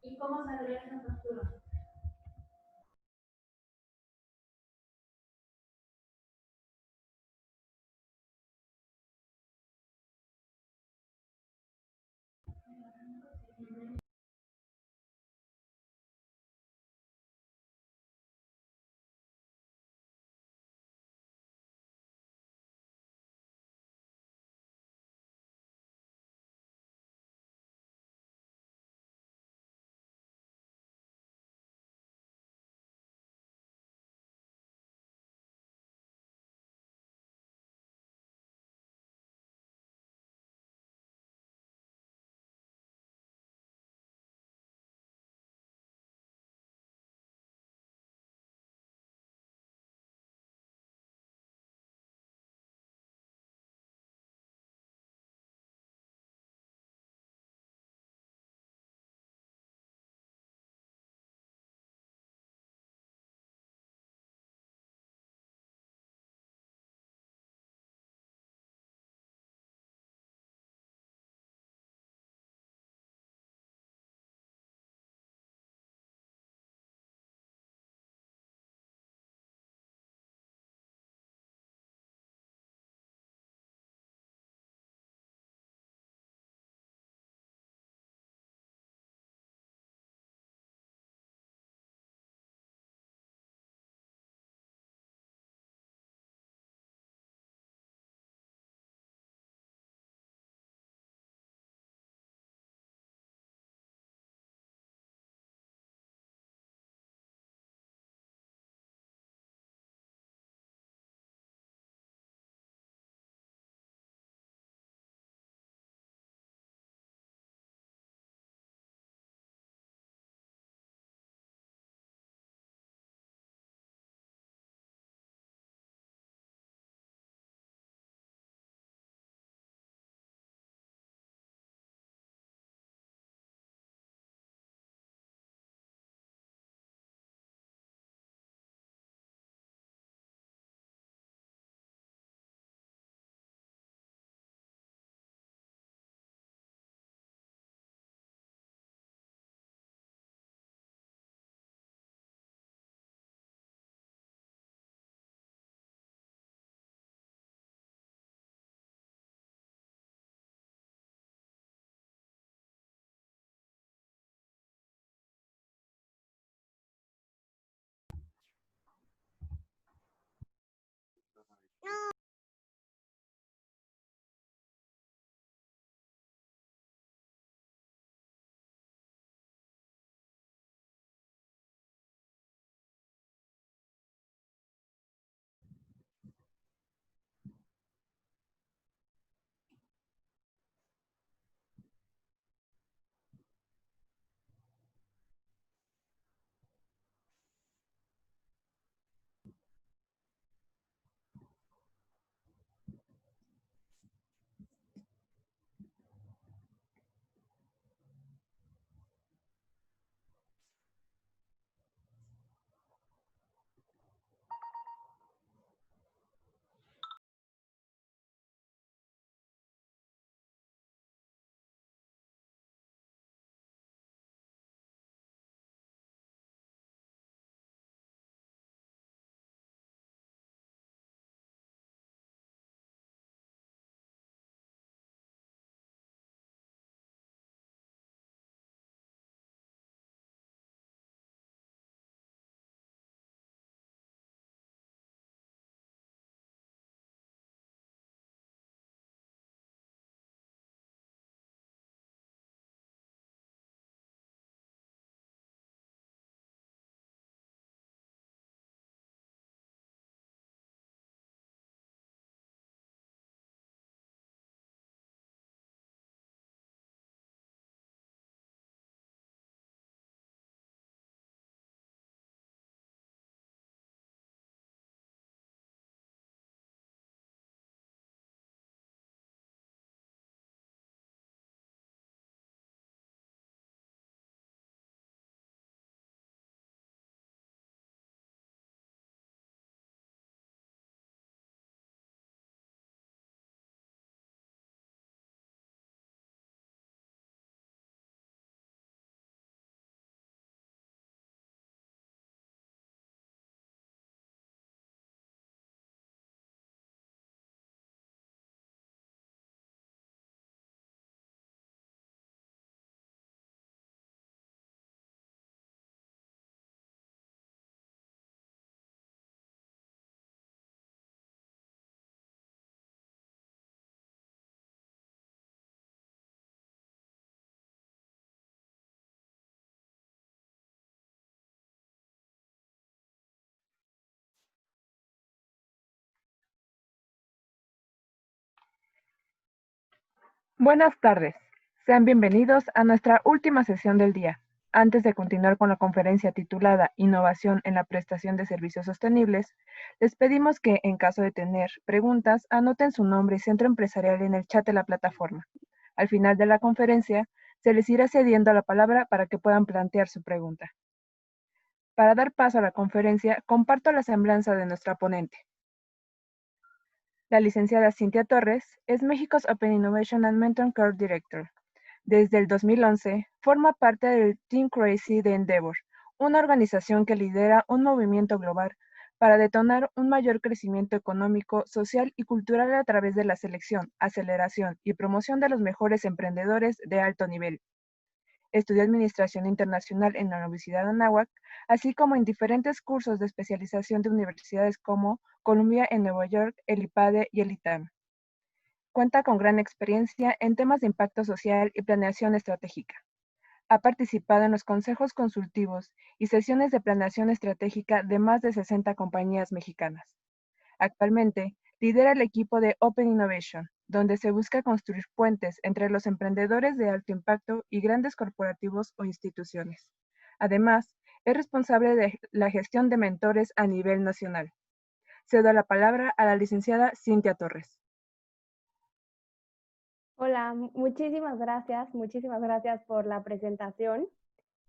¿Y cómo saldría esa factura? Buenas tardes. Sean bienvenidos a nuestra última sesión del día. Antes de continuar con la conferencia titulada Innovación en la prestación de servicios sostenibles, les pedimos que, en caso de tener preguntas, anoten su nombre y centro empresarial en el chat de la plataforma. Al final de la conferencia, se les irá cediendo la palabra para que puedan plantear su pregunta. Para dar paso a la conferencia, comparto la semblanza de nuestra ponente. La licenciada Cintia Torres es México's Open Innovation and Mentor Care Director. Desde el 2011, forma parte del Team Crazy de Endeavor, una organización que lidera un movimiento global para detonar un mayor crecimiento económico, social y cultural a través de la selección, aceleración y promoción de los mejores emprendedores de alto nivel. Estudió Administración Internacional en la Universidad de Anáhuac, así como en diferentes cursos de especialización de universidades como Columbia en Nueva York, el IPADE y el ITAM. Cuenta con gran experiencia en temas de impacto social y planeación estratégica. Ha participado en los consejos consultivos y sesiones de planeación estratégica de más de 60 compañías mexicanas. Actualmente, lidera el equipo de Open Innovation, donde se busca construir puentes entre los emprendedores de alto impacto y grandes corporativos o instituciones. Además, es responsable de la gestión de mentores a nivel nacional. Cedo la palabra a la licenciada Cintia Torres. Hola, muchísimas gracias por la presentación.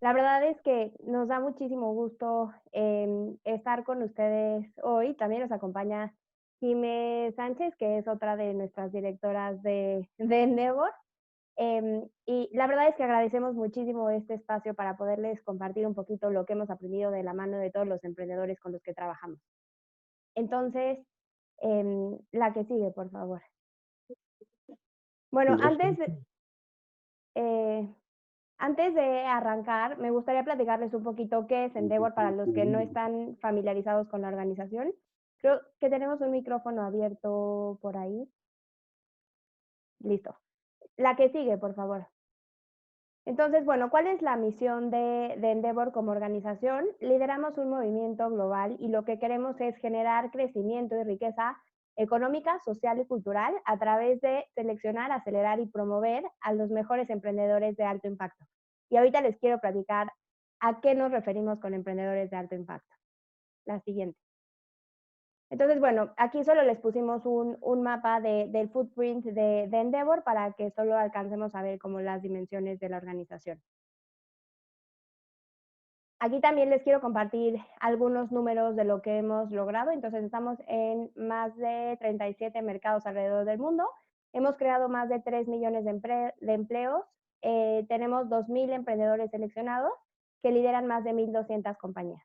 La verdad es que nos da muchísimo gusto estar con ustedes hoy. También nos acompaña Jimé Sánchez, que es otra de nuestras directoras de Endeavor. Y la verdad es que agradecemos muchísimo este espacio para poderles compartir un poquito lo que hemos aprendido de la mano de todos los emprendedores con los que trabajamos. Entonces, la que sigue, por favor. Bueno, eh, antes de arrancar, me gustaría platicarles un poquito qué es Endeavor para los que no están familiarizados con la organización. Creo que tenemos un micrófono abierto por ahí. Listo. La que sigue, por favor. Entonces, bueno, ¿cuál es la misión de Endeavor como organización? Lideramos un movimiento global y lo que queremos es generar crecimiento y riqueza económica, social y cultural a través de seleccionar, acelerar y promover a los mejores emprendedores de alto impacto. Y ahorita les quiero platicar a qué nos referimos con emprendedores de alto impacto. La siguiente. Entonces, bueno, aquí solo les pusimos un mapa del footprint de Endeavor para que solo alcancemos a ver como las dimensiones de la organización. Aquí también les quiero compartir algunos números de lo que hemos logrado. Entonces, estamos en más de 37 mercados alrededor del mundo. Hemos creado más de 3 millones de empleos. Tenemos 2,000 emprendedores seleccionados que lideran más de 1,200 compañías.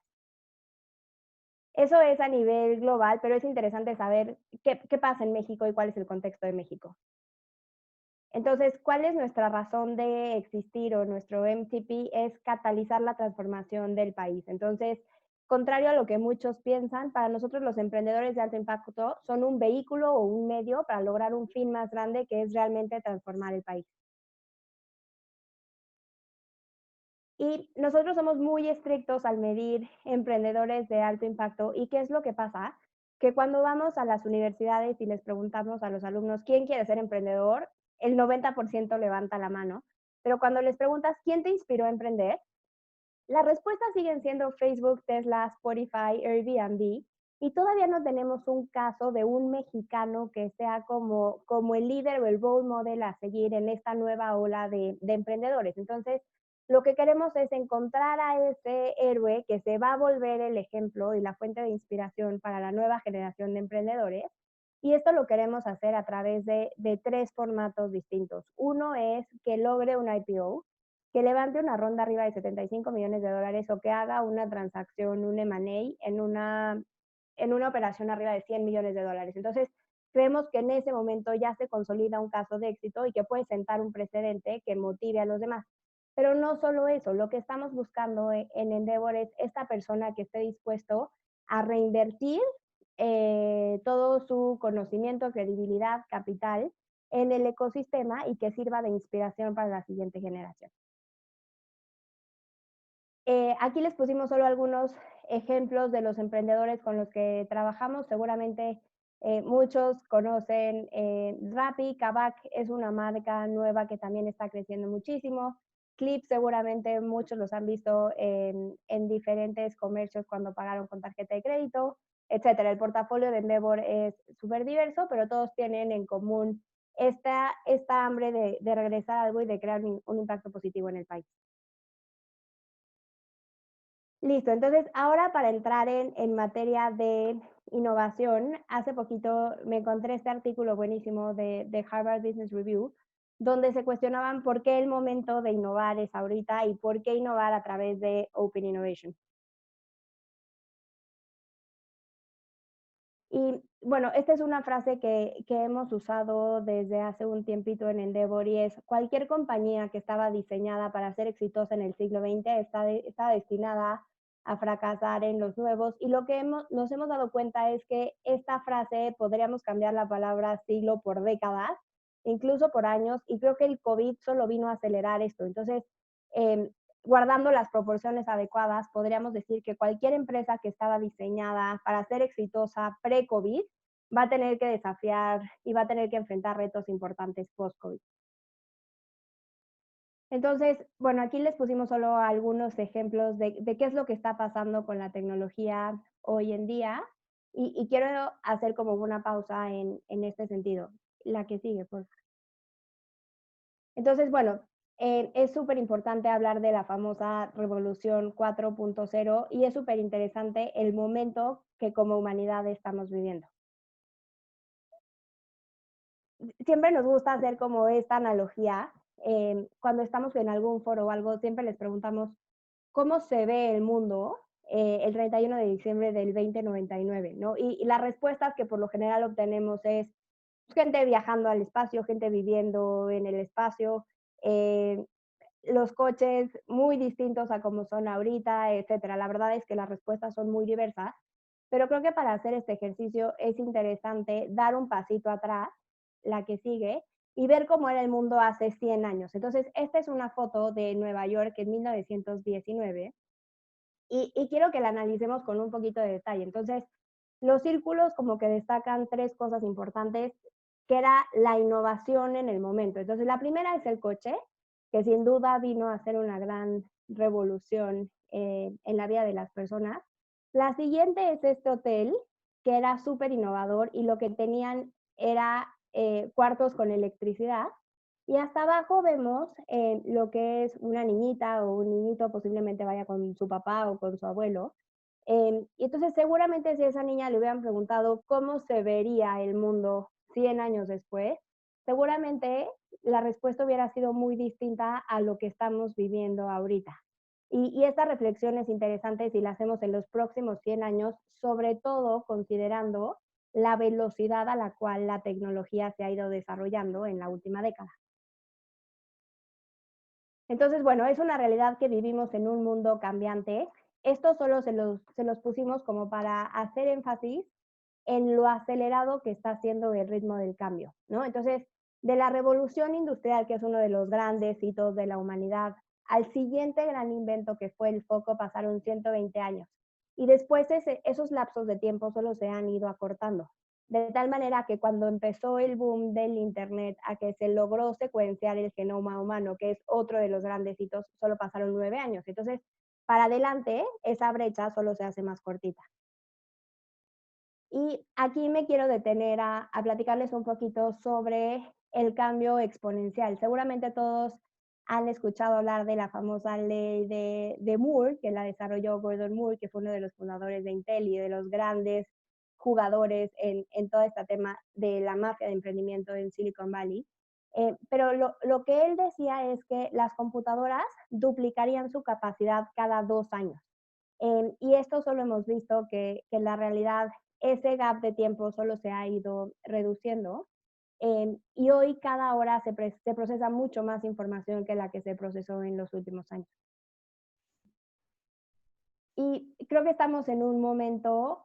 Eso es a nivel global, pero es interesante saber qué pasa en México y cuál es el contexto de México. Entonces, ¿cuál es nuestra razón de existir o nuestro MTP? Es catalizar la transformación del país. Entonces, contrario a lo que muchos piensan, para nosotros los emprendedores de alto impacto son un vehículo o un medio para lograr un fin más grande que es realmente transformar el país. Y nosotros somos muy estrictos al medir emprendedores de alto impacto. ¿Y qué es lo que pasa? Que cuando vamos a las universidades y les preguntamos a los alumnos quién quiere ser emprendedor, el 90% levanta la mano. Pero cuando les preguntas quién te inspiró a emprender, las respuestas siguen siendo Facebook, Tesla, Spotify, Airbnb. Y todavía no tenemos un caso de un mexicano que sea como el líder o el role model a seguir en esta nueva ola de emprendedores. Entonces, lo que queremos es encontrar a ese héroe que se va a volver el ejemplo y la fuente de inspiración para la nueva generación de emprendedores. Y esto lo queremos hacer a través de 3 formatos distintos. Uno es que logre un IPO, que levante una ronda arriba de 75 millones de dólares o que haga una transacción, un M&A en una operación arriba de 100 millones de dólares. Entonces, creemos que en ese momento ya se consolida un caso de éxito y que puede sentar un precedente que motive a los demás. Pero no solo eso, lo que estamos buscando en Endeavor es esta persona que esté dispuesto a reinvertir todo su conocimiento, credibilidad, capital en el ecosistema y que sirva de inspiración para la siguiente generación. Aquí les pusimos solo algunos ejemplos de los emprendedores con los que trabajamos. Seguramente Muchos conocen Rappi, Kavak es una marca nueva que también está creciendo muchísimo. Clip seguramente muchos los han visto en diferentes comercios cuando pagaron con tarjeta de crédito, etcétera. El portafolio de Endeavor es súper diverso, pero todos tienen en común esta hambre de regresar a algo y de crear un impacto positivo en el país. Listo, entonces ahora para entrar en materia de innovación, hace poquito me encontré este artículo buenísimo de Harvard Business Review, donde se cuestionaban por qué el momento de innovar es ahorita y por qué innovar a través de Open Innovation. Y bueno, esta es una frase que hemos usado desde hace un tiempito en Endeavor y es: cualquier compañía que estaba diseñada para ser exitosa en el siglo XX está destinada a fracasar en los nuevos. Y lo que nos hemos dado cuenta es que esta frase podríamos cambiar la palabra siglo por décadas, incluso por años, y creo que el COVID solo vino a acelerar esto. Entonces, guardando las proporciones adecuadas, podríamos decir que cualquier empresa que estaba diseñada para ser exitosa pre-COVID va a tener que desafiar y va a tener que enfrentar retos importantes post-COVID. Entonces, bueno, aquí les pusimos solo algunos ejemplos de qué es lo que está pasando con la tecnología hoy en día y quiero hacer como una pausa en este sentido. La que sigue, por favor. Entonces, bueno, es súper importante hablar de la famosa revolución 4.0 y es súper interesante el momento que como humanidad estamos viviendo. Siempre nos gusta hacer como esta analogía. Cuando estamos en algún foro o algo, siempre les preguntamos cómo se ve el mundo el 31 de diciembre del 2099, ¿no? Y las respuestas que por lo general obtenemos es gente viajando al espacio, gente viviendo en el espacio, los coches muy distintos a como son ahorita, etcétera. La verdad es que las respuestas son muy diversas, pero creo que para hacer este ejercicio es interesante dar un pasito atrás, la que sigue, y ver cómo era el mundo hace 100 años. Entonces, esta es una foto de Nueva York en 1919 y quiero que la analicemos con un poquito de detalle. Entonces, los círculos como que destacan tres cosas importantes, que era la innovación en el momento. Entonces, la primera es el coche, que sin duda vino a ser una gran revolución en la vida de las personas. La siguiente es este hotel, que era súper innovador y lo que tenían era cuartos con electricidad. Y hasta abajo vemos lo que es una niñita o un niñito, posiblemente vaya con su papá o con su abuelo. Y entonces seguramente si a esa niña le hubieran preguntado cómo se vería el mundo 100 años después, seguramente la respuesta hubiera sido muy distinta a lo que estamos viviendo ahorita. Y esta reflexión es interesante si la hacemos en los próximos 100 años, sobre todo considerando la velocidad a la cual la tecnología se ha ido desarrollando en la última década. Entonces, bueno, es una realidad que vivimos en un mundo cambiante. Esto solo se los pusimos como para hacer énfasis en lo acelerado que está siendo el ritmo del cambio, ¿no? Entonces, de la revolución industrial, que es uno de los grandes hitos de la humanidad, al siguiente gran invento que fue el foco, pasaron 120 años. Y después esos lapsos de tiempo solo se han ido acortando. De tal manera que cuando empezó el boom del Internet, a que se logró secuenciar el genoma humano, que es otro de los grandes hitos, solo pasaron 9 años. Entonces, para adelante, esa brecha solo se hace más cortita. Y aquí me quiero detener a platicarles un poquito sobre el cambio exponencial. Seguramente todos han escuchado hablar de la famosa ley de Moore, que la desarrolló Gordon Moore, que fue uno de los fundadores de Intel y de los grandes jugadores en todo este tema de la mafia de emprendimiento en Silicon Valley. Pero lo que él decía es que las computadoras duplicarían su capacidad cada 2 años. Y esto solo hemos visto que la realidad, ese gap de tiempo solo se ha ido reduciendo. Y hoy cada hora se procesa mucho más información que la que se procesó en los últimos años. Y creo que estamos en un momento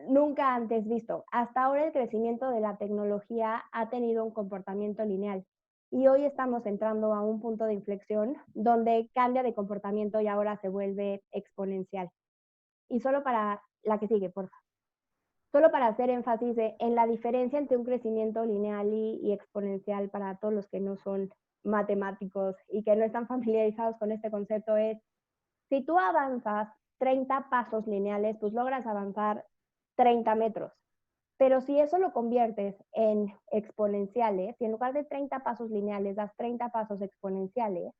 nunca antes visto. Hasta ahora el crecimiento de la tecnología ha tenido un comportamiento lineal. Y hoy estamos entrando a un punto de inflexión donde cambia de comportamiento y ahora se vuelve exponencial. Y solo para la que sigue, por favor. Solo para hacer énfasis en la diferencia entre un crecimiento lineal y exponencial para todos los que no son matemáticos y que no están familiarizados con este concepto es, si tú avanzas 30 pasos lineales, pues logras avanzar 30 metros. Pero si eso lo conviertes en exponenciales, si en lugar de 30 pasos lineales das 30 pasos exponenciales,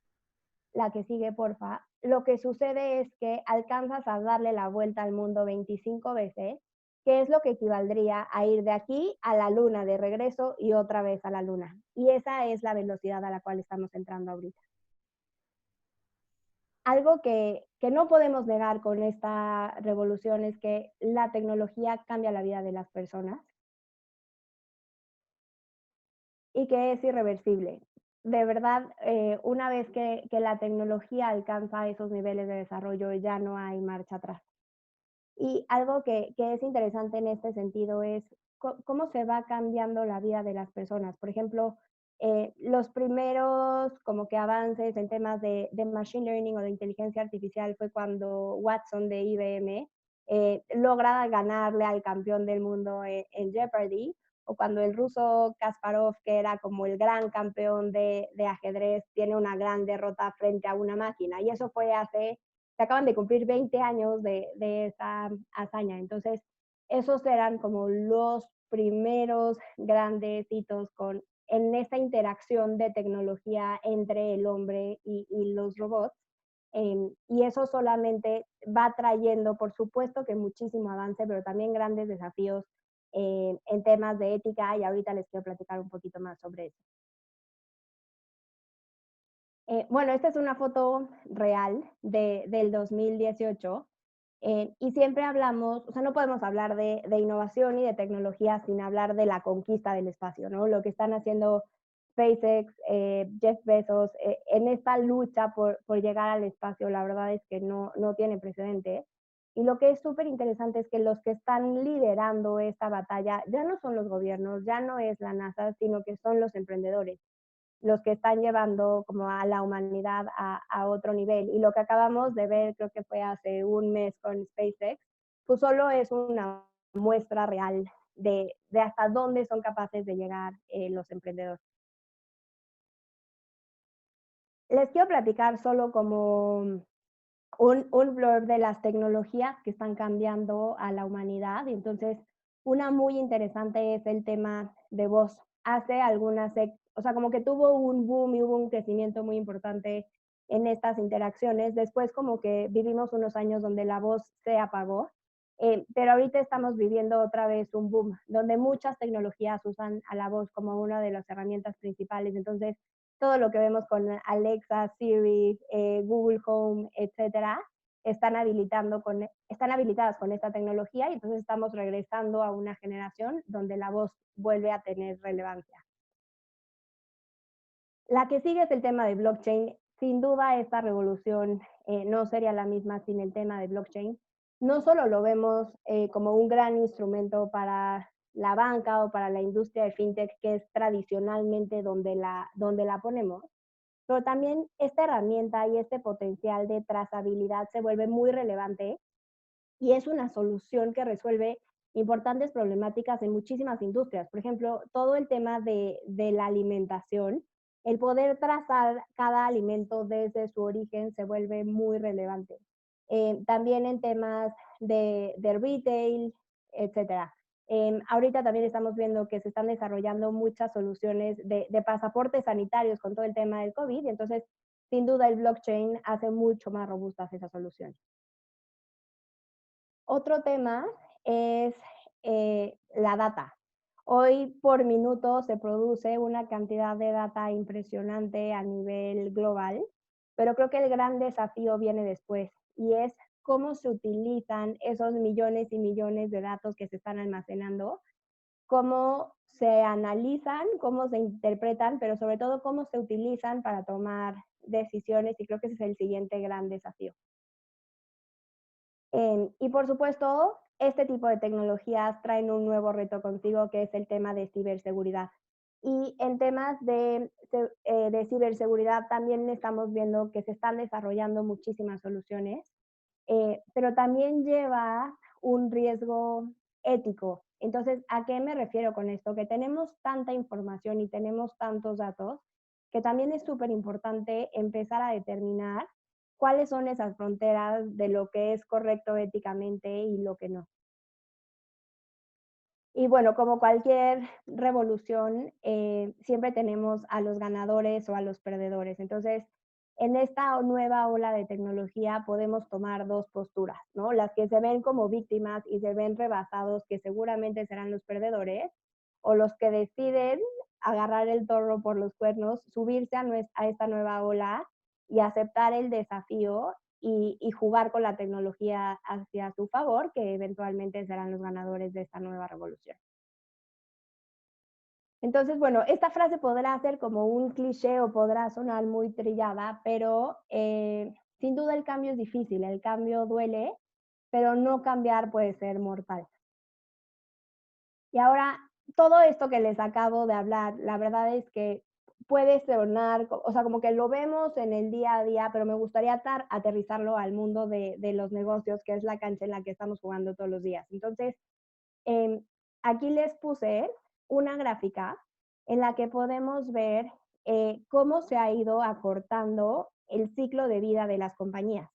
la que sigue, porfa, lo que sucede es que alcanzas a darle la vuelta al mundo 25 veces, que es lo que equivaldría a ir de aquí a la luna de regreso y otra vez a la luna. Y esa es la velocidad a la cual estamos entrando ahorita. Algo que no podemos negar con esta revolución es que la tecnología cambia la vida de las personas y que es irreversible. De verdad, una vez que la tecnología alcanza esos niveles de desarrollo, ya no hay marcha atrás. Y algo que es interesante en este sentido es cómo se va cambiando la vida de las personas. Por ejemplo, los primeros como que avances en temas de machine learning o de inteligencia artificial fue cuando Watson de IBM logra ganarle al campeón del mundo en Jeopardy, o cuando el ruso Kasparov, que era como el gran campeón de ajedrez, tiene una gran derrota frente a una máquina. Y eso fue hace, se acaban de cumplir 20 años de esa hazaña. Entonces, esos eran como los primeros grandes hitos en esta interacción de tecnología entre el hombre y los robots. Y eso solamente va trayendo, por supuesto que muchísimo avance, pero también grandes desafíos en temas de ética, y ahorita les quiero platicar un poquito más sobre eso. Bueno, esta es una foto real del 2018 y siempre hablamos, o sea, no podemos hablar de innovación y de tecnología sin hablar de la conquista del espacio, ¿no? Lo que están haciendo SpaceX, Jeff Bezos, en esta lucha por llegar al espacio, la verdad es que no tiene precedente. Y lo que es súper interesante es que los que están liderando esta batalla ya no son los gobiernos, ya no es la NASA, sino que son los emprendedores los que están llevando como a la humanidad a otro nivel. Y lo que acabamos de ver, creo que fue hace un mes con SpaceX, pues solo es una muestra real de hasta dónde son capaces de llegar los emprendedores. Les quiero platicar solo como un blurb de las tecnologías que están cambiando a la humanidad. Y entonces, una muy interesante es el tema de voz. Hace algunas, o sea, como que tuvo un boom y hubo un crecimiento muy importante en estas interacciones. Después como que vivimos unos años donde la voz se apagó, pero ahorita estamos viviendo otra vez un boom, donde muchas tecnologías usan a la voz como una de las herramientas principales. Entonces, todo lo que vemos con Alexa, Siri, Google Home, etcétera, están habilitadas con esta tecnología, y entonces estamos regresando a una generación donde la voz vuelve a tener relevancia. La que sigue es el tema de blockchain. Sin duda, esta revolución no sería la misma sin el tema de blockchain. No solo lo vemos como un gran instrumento para la banca o para la industria de fintech, que es tradicionalmente donde la ponemos, pero también esta herramienta y este potencial de trazabilidad se vuelve muy relevante y es una solución que resuelve importantes problemáticas en muchísimas industrias. Por ejemplo, todo el tema de la alimentación, el poder trazar cada alimento desde su origen se vuelve muy relevante. También en temas de retail, etcétera. Ahorita también estamos viendo que se están desarrollando muchas soluciones de pasaportes sanitarios con todo el tema del COVID, y entonces, sin duda, el blockchain hace mucho más robustas esas soluciones. Otro tema es la data. Hoy por minuto se produce una cantidad de data impresionante a nivel global, pero creo que el gran desafío viene después, y es cómo se utilizan esos millones y millones de datos que se están almacenando, cómo se analizan, cómo se interpretan, pero sobre todo cómo se utilizan para tomar decisiones, y creo que ese es el siguiente gran desafío. Y por supuesto, este tipo de tecnologías traen un nuevo reto consigo, que es el tema de ciberseguridad. Y en temas de ciberseguridad también estamos viendo que se están desarrollando muchísimas soluciones, pero también lleva un riesgo ético. Entonces, ¿a qué me refiero con esto? Que tenemos tanta información y tenemos tantos datos que también es súper importante empezar a determinar cuáles son esas fronteras de lo que es correcto éticamente y lo que no. Y bueno, como cualquier revolución, siempre tenemos a los ganadores o a los perdedores. Entonces, en esta nueva ola de tecnología podemos tomar dos posturas, ¿no? Las que se ven como víctimas y se ven rebasados, que seguramente serán los perdedores, o los que deciden agarrar el toro por los cuernos, subirse a esta nueva ola y aceptar el desafío y jugar con la tecnología hacia su favor, que eventualmente serán los ganadores de esta nueva revolución. Entonces, bueno, esta frase podrá ser como un cliché o podrá sonar muy trillada, pero sin duda el cambio es difícil, el cambio duele, pero no cambiar puede ser mortal. Y ahora, todo esto que les acabo de hablar, la verdad es que puede sonar, o sea, como que lo vemos en el día a día, pero me gustaría aterrizarlo al mundo de los negocios, que es la cancha en la que estamos jugando todos los días. Entonces, eh, aquí les puse una gráfica en la que podemos ver cómo se ha ido acortando el ciclo de vida de las compañías.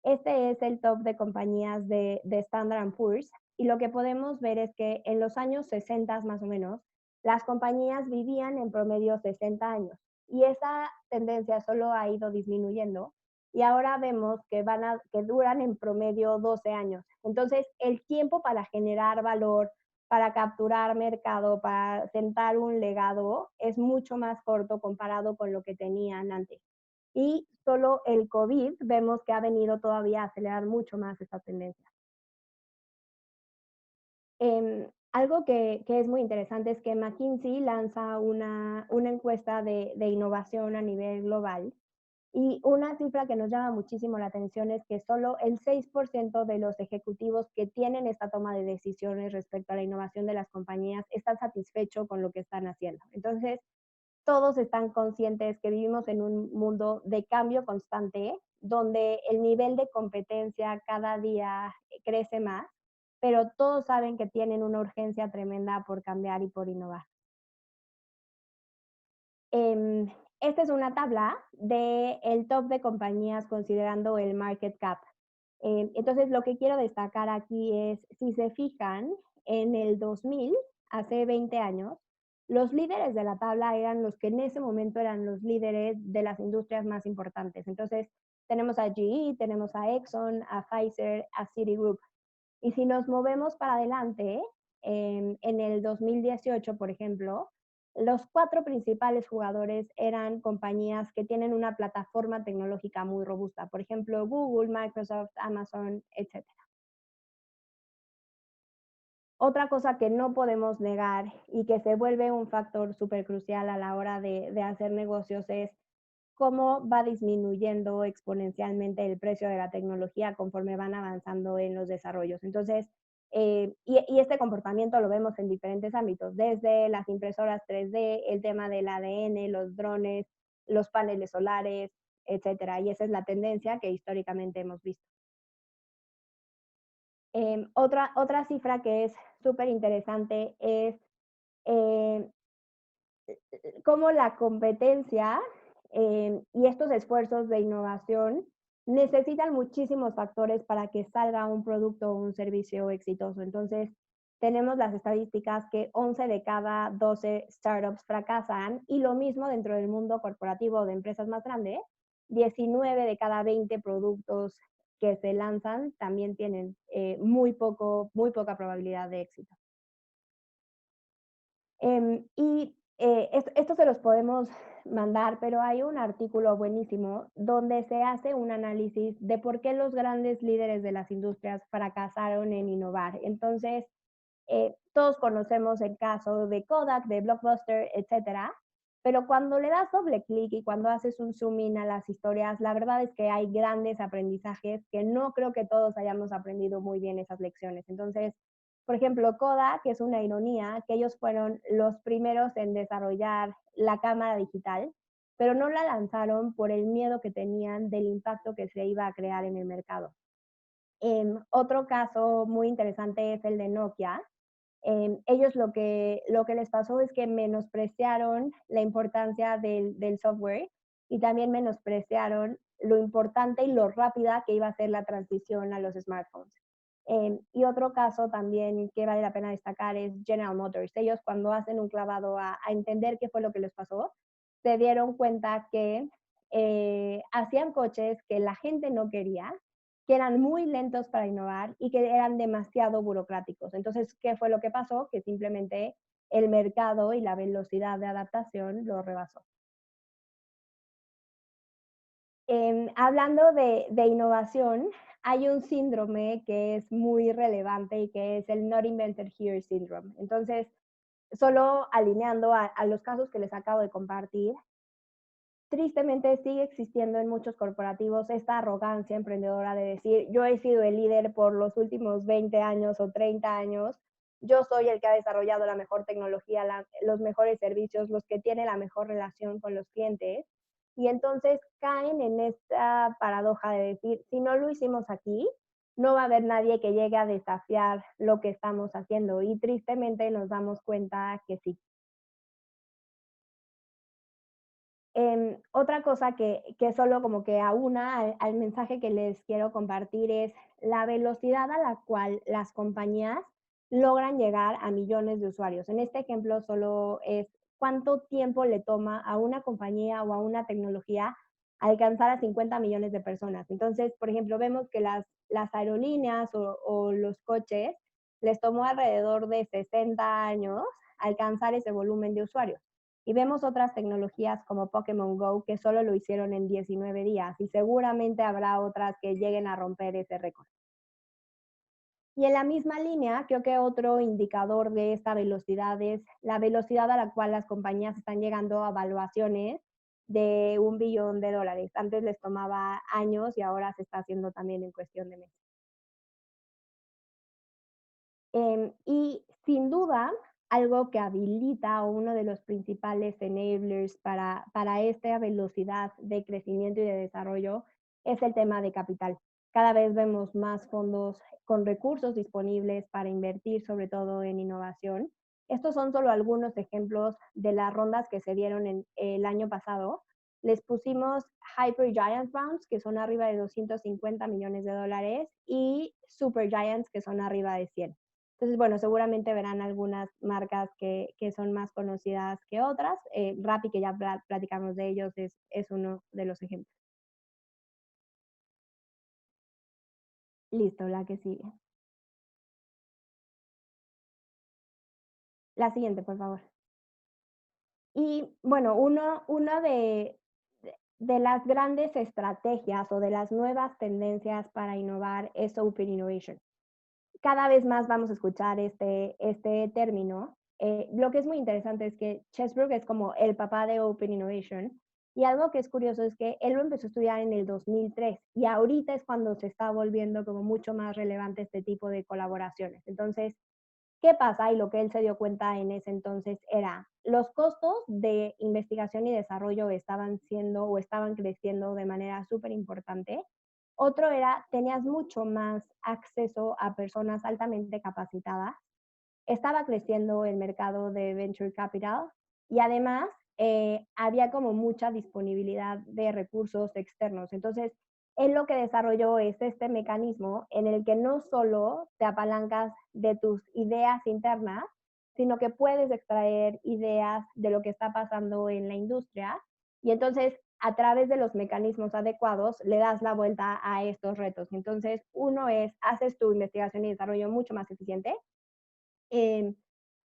Este es el top de compañías de Standard Poor's y lo que podemos ver es que en los años 60 más o menos, las compañías vivían en promedio 60 años y esa tendencia solo ha ido disminuyendo y ahora vemos que duran en promedio 12 años. Entonces, el tiempo para generar valor, para capturar mercado, para sentar un legado, es mucho más corto comparado con lo que tenían antes. Y solo el COVID vemos que ha venido todavía a acelerar mucho más esta tendencia. Algo que es muy interesante es que McKinsey lanza una encuesta de innovación a nivel global y una cifra que nos llama muchísimo la atención es que solo el 6% de los ejecutivos que tienen esta toma de decisiones respecto a la innovación de las compañías están satisfechos con lo que están haciendo. Entonces, todos están conscientes que vivimos en un mundo de cambio constante, donde el nivel de competencia cada día crece más, pero todos saben que tienen una urgencia tremenda por cambiar y por innovar. Esta es una tabla del top de compañías considerando el market cap. Entonces, lo que quiero destacar aquí es, si se fijan, en el 2000, hace 20 años, los líderes de la tabla eran los que en ese momento eran los líderes de las industrias más importantes. Entonces, tenemos a GE, tenemos a Exxon, a Pfizer, a Citigroup. Y si nos movemos para adelante, en el 2018, por ejemplo, los 4 principales jugadores eran compañías que tienen una plataforma tecnológica muy robusta, por ejemplo, Google, Microsoft, Amazon, etc. Otra cosa que no podemos negar y que se vuelve un factor súper crucial a la hora de hacer negocios es cómo va disminuyendo exponencialmente el precio de la tecnología conforme van avanzando en los desarrollos. Entonces, y este comportamiento lo vemos en diferentes ámbitos, desde las impresoras 3D, el tema del ADN, los drones, los paneles solares, etcétera. Y esa es la tendencia que históricamente hemos visto. Otra cifra que es súper interesante es eh, cómo la competencia y estos esfuerzos de innovación necesitan muchísimos factores para que salga un producto o un servicio exitoso. Entonces, tenemos las estadísticas que 11 de cada 12 startups fracasan y lo mismo dentro del mundo corporativo de empresas más grandes, 19 de cada 20 productos que se lanzan también tienen muy poca probabilidad de éxito. Esto se los podemos mandar, pero hay un artículo buenísimo donde se hace un análisis de por qué los grandes líderes de las industrias fracasaron en innovar. Entonces, todos conocemos el caso de Kodak, de Blockbuster, etcétera, pero cuando le das doble clic y cuando haces un zoom in a las historias, la verdad es que hay grandes aprendizajes que no creo que todos hayamos aprendido muy bien esas lecciones. Entonces, por ejemplo, Kodak, que es una ironía, que ellos fueron los primeros en desarrollar la cámara digital, pero no la lanzaron por el miedo que tenían del impacto que se iba a crear en el mercado. Otro caso muy interesante es el de Nokia, ellos lo que les pasó es que menospreciaron la importancia del software y también menospreciaron lo importante y lo rápida que iba a ser la transición a los smartphones. Y otro caso también que vale la pena destacar es General Motors. Ellos cuando hacen un clavado a entender qué fue lo que les pasó, se dieron cuenta que hacían coches que la gente no quería, que eran muy lentos para innovar y que eran demasiado burocráticos. Entonces, ¿qué fue lo que pasó? Que simplemente el mercado y la velocidad de adaptación lo rebasó. Hablando de innovación, hay un síndrome que es muy relevante y que es el Not Invented Here Syndrome. Entonces, solo alineando a los casos que les acabo de compartir, tristemente sigue existiendo en muchos corporativos esta arrogancia emprendedora de decir, yo he sido el líder por los últimos 20 años o 30 años, yo soy el que ha desarrollado la mejor tecnología, los mejores servicios, los que tienen la mejor relación con los clientes. Y entonces caen en esta paradoja de decir, si no lo hicimos aquí, no va a haber nadie que llegue a desafiar lo que estamos haciendo. Y tristemente nos damos cuenta que sí. Otra cosa que solo como que aúna al mensaje que les quiero compartir es la velocidad a la cual las compañías logran llegar a millones de usuarios. En este ejemplo solo es cuánto tiempo le toma a una compañía o a una tecnología alcanzar a 50 millones de personas. Entonces, por ejemplo, vemos que las aerolíneas o los coches les tomó alrededor de 60 años alcanzar ese volumen de usuarios. Y vemos otras tecnologías como Pokémon Go que solo lo hicieron en 19 días y seguramente habrá otras que lleguen a romper ese récord. Y en la misma línea, creo que otro indicador de esta velocidad es la velocidad a la cual las compañías están llegando a valuaciones de $1 billón. Antes les tomaba años y ahora se está haciendo también en cuestión de meses. Y sin duda, algo que habilita o uno de los principales enablers para esta velocidad de crecimiento y de desarrollo es el tema de capital. Cada vez vemos más fondos con recursos disponibles para invertir, sobre todo en innovación. Estos son solo algunos ejemplos de las rondas que se dieron en el año pasado. Les pusimos Hyper Giant Rounds, que son arriba de $250 millones, y Super Giants, que son arriba de 100. Entonces, bueno, seguramente verán algunas marcas que son más conocidas que otras. Rappi, que ya platicamos de ellos, es uno de los ejemplos. Listo, la que sigue. La siguiente, por favor. Y bueno, uno de las grandes estrategias o de las nuevas tendencias para innovar es Open Innovation. Cada vez más vamos a escuchar este término. Lo que es muy interesante es que Chesbrough es como el papá de Open Innovation, y algo que es curioso es que él lo empezó a estudiar en el 2003 y ahorita es cuando se está volviendo como mucho más relevante este tipo de colaboraciones. Entonces, ¿qué pasa? Y lo que él se dio cuenta en ese entonces era los costos de investigación y desarrollo estaban siendo o estaban creciendo de manera súper importante. Otro era, tenías mucho más acceso a personas altamente capacitadas. Estaba creciendo el mercado de venture capital y además había como mucha disponibilidad de recursos externos. Entonces, él lo que desarrolló es este mecanismo en el que no solo te apalancas de tus ideas internas, sino que puedes extraer ideas de lo que está pasando en la industria y entonces a través de los mecanismos adecuados le das la vuelta a estos retos. Entonces, uno es, haces tu investigación y desarrollo mucho más eficiente.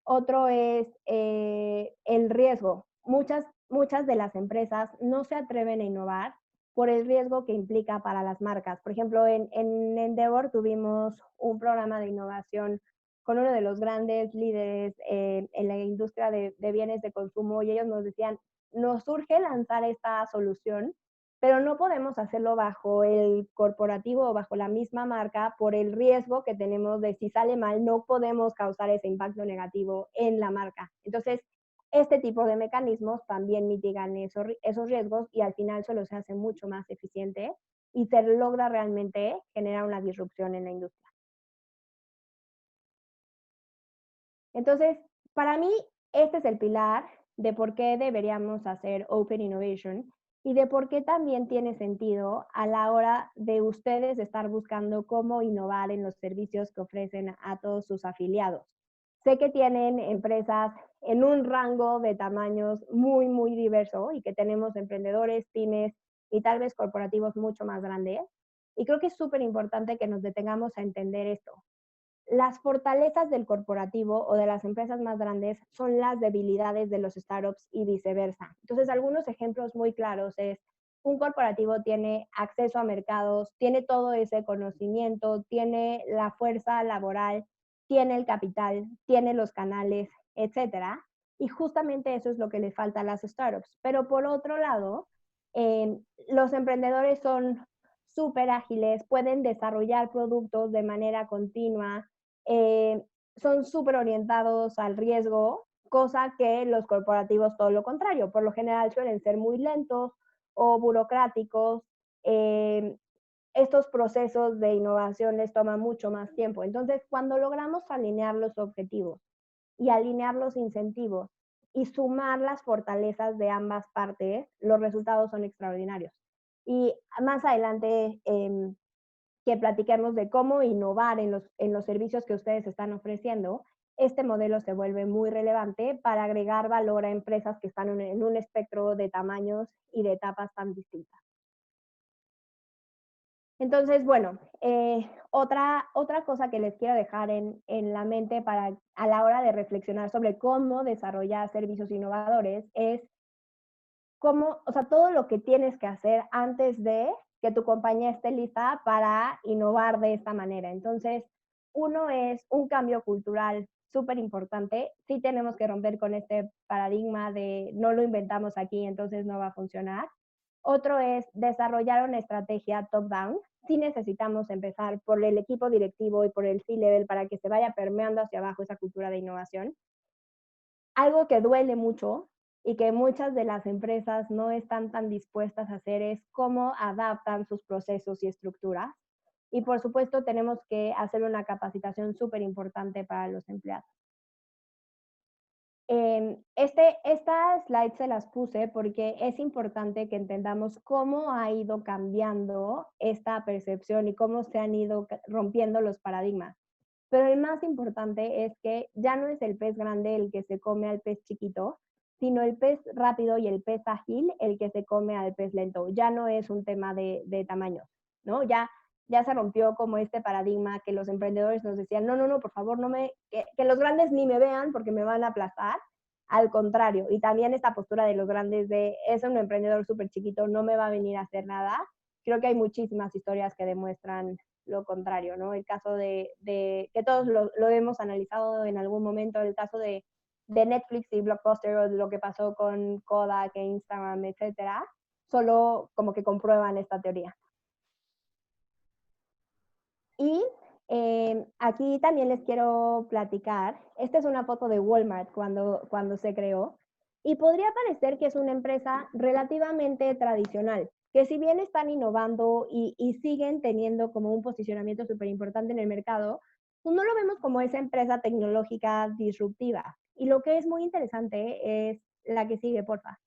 Otro es el riesgo. Muchas de las empresas no se atreven a innovar por el riesgo que implica para las marcas. Por ejemplo, en Endeavor tuvimos un programa de innovación con uno de los grandes líderes en la industria de bienes de consumo y ellos nos decían, nos surge lanzar esta solución, pero no podemos hacerlo bajo el corporativo o bajo la misma marca por el riesgo que tenemos de si sale mal, no podemos causar ese impacto negativo en la marca. Entonces, este tipo de mecanismos también mitigan esos riesgos y al final solo se hace mucho más eficiente y se logra realmente generar una disrupción en la industria. Entonces, para mí, este es el pilar de por qué deberíamos hacer Open Innovation y de por qué también tiene sentido a la hora de ustedes estar buscando cómo innovar en los servicios que ofrecen a todos sus afiliados. Sé que tienen empresas en un rango de tamaños muy, muy diverso y que tenemos emprendedores, pymes y tal vez corporativos mucho más grandes. Y creo que es súper importante que nos detengamos a entender esto. Las fortalezas del corporativo o de las empresas más grandes son las debilidades de los startups y viceversa. Entonces, algunos ejemplos muy claros es un corporativo tiene acceso a mercados, tiene todo ese conocimiento, tiene la fuerza laboral, tiene el capital, tiene los canales, etcétera. Y justamente eso es lo que le falta a las startups. Pero por otro lado, los emprendedores son súper ágiles, pueden desarrollar productos de manera continua, son súper orientados al riesgo, cosa que los corporativos todo lo contrario. Por lo general suelen ser muy lentos o burocráticos. Estos procesos de innovación les toman mucho más tiempo. Entonces, cuando logramos alinear los objetivos y alinear los incentivos y sumar las fortalezas de ambas partes, los resultados son extraordinarios. Y más adelante que platiquemos de cómo innovar en los servicios que ustedes están ofreciendo, este modelo se vuelve muy relevante para agregar valor a empresas que están en un espectro de tamaños y de etapas tan distintas. Entonces, bueno, otra cosa que les quiero dejar en la mente para a la hora de reflexionar sobre cómo desarrollar servicios innovadores es cómo, o sea, todo lo que tienes que hacer antes de que tu compañía esté lista para innovar de esta manera. Entonces, uno es un cambio cultural súper importante. Sí tenemos que romper con este paradigma de no lo inventamos aquí, entonces no va a funcionar. Otro es desarrollar una estrategia top-down. Sí necesitamos empezar por el equipo directivo y por el C-level para que se vaya permeando hacia abajo esa cultura de innovación. Algo que duele mucho y que muchas de las empresas no están tan dispuestas a hacer es cómo adaptan sus procesos y estructuras. Y por supuesto tenemos que hacer una capacitación súper importante para los empleados. Esta slide se las puse porque es importante que entendamos cómo ha ido cambiando esta percepción y cómo se han ido rompiendo los paradigmas. Pero el más importante es que ya no es el pez grande el que se come al pez chiquito, sino el pez rápido y el pez ágil el que se come al pez lento. Ya no es un tema de tamaños, ¿no? Ya se rompió como este paradigma que los emprendedores nos decían, no, por favor, que los grandes ni me vean porque me van a aplastar. Al contrario, y también esta postura de los grandes de, es un emprendedor súper chiquito, no me va a venir a hacer nada. Creo que hay muchísimas historias que demuestran lo contrario, ¿no? El caso de que todos lo hemos analizado en algún momento, el caso de Netflix y Blockbuster, o lo que pasó con Kodak, Instagram, etcétera, solo como que comprueban esta teoría. Y aquí también les quiero platicar, esta es una foto de Walmart cuando se creó, y podría parecer que es una empresa relativamente tradicional, que si bien están innovando y siguen teniendo como un posicionamiento súper importante en el mercado, pues no lo vemos como esa empresa tecnológica disruptiva. Y lo que es muy interesante es la que sigue, porfa.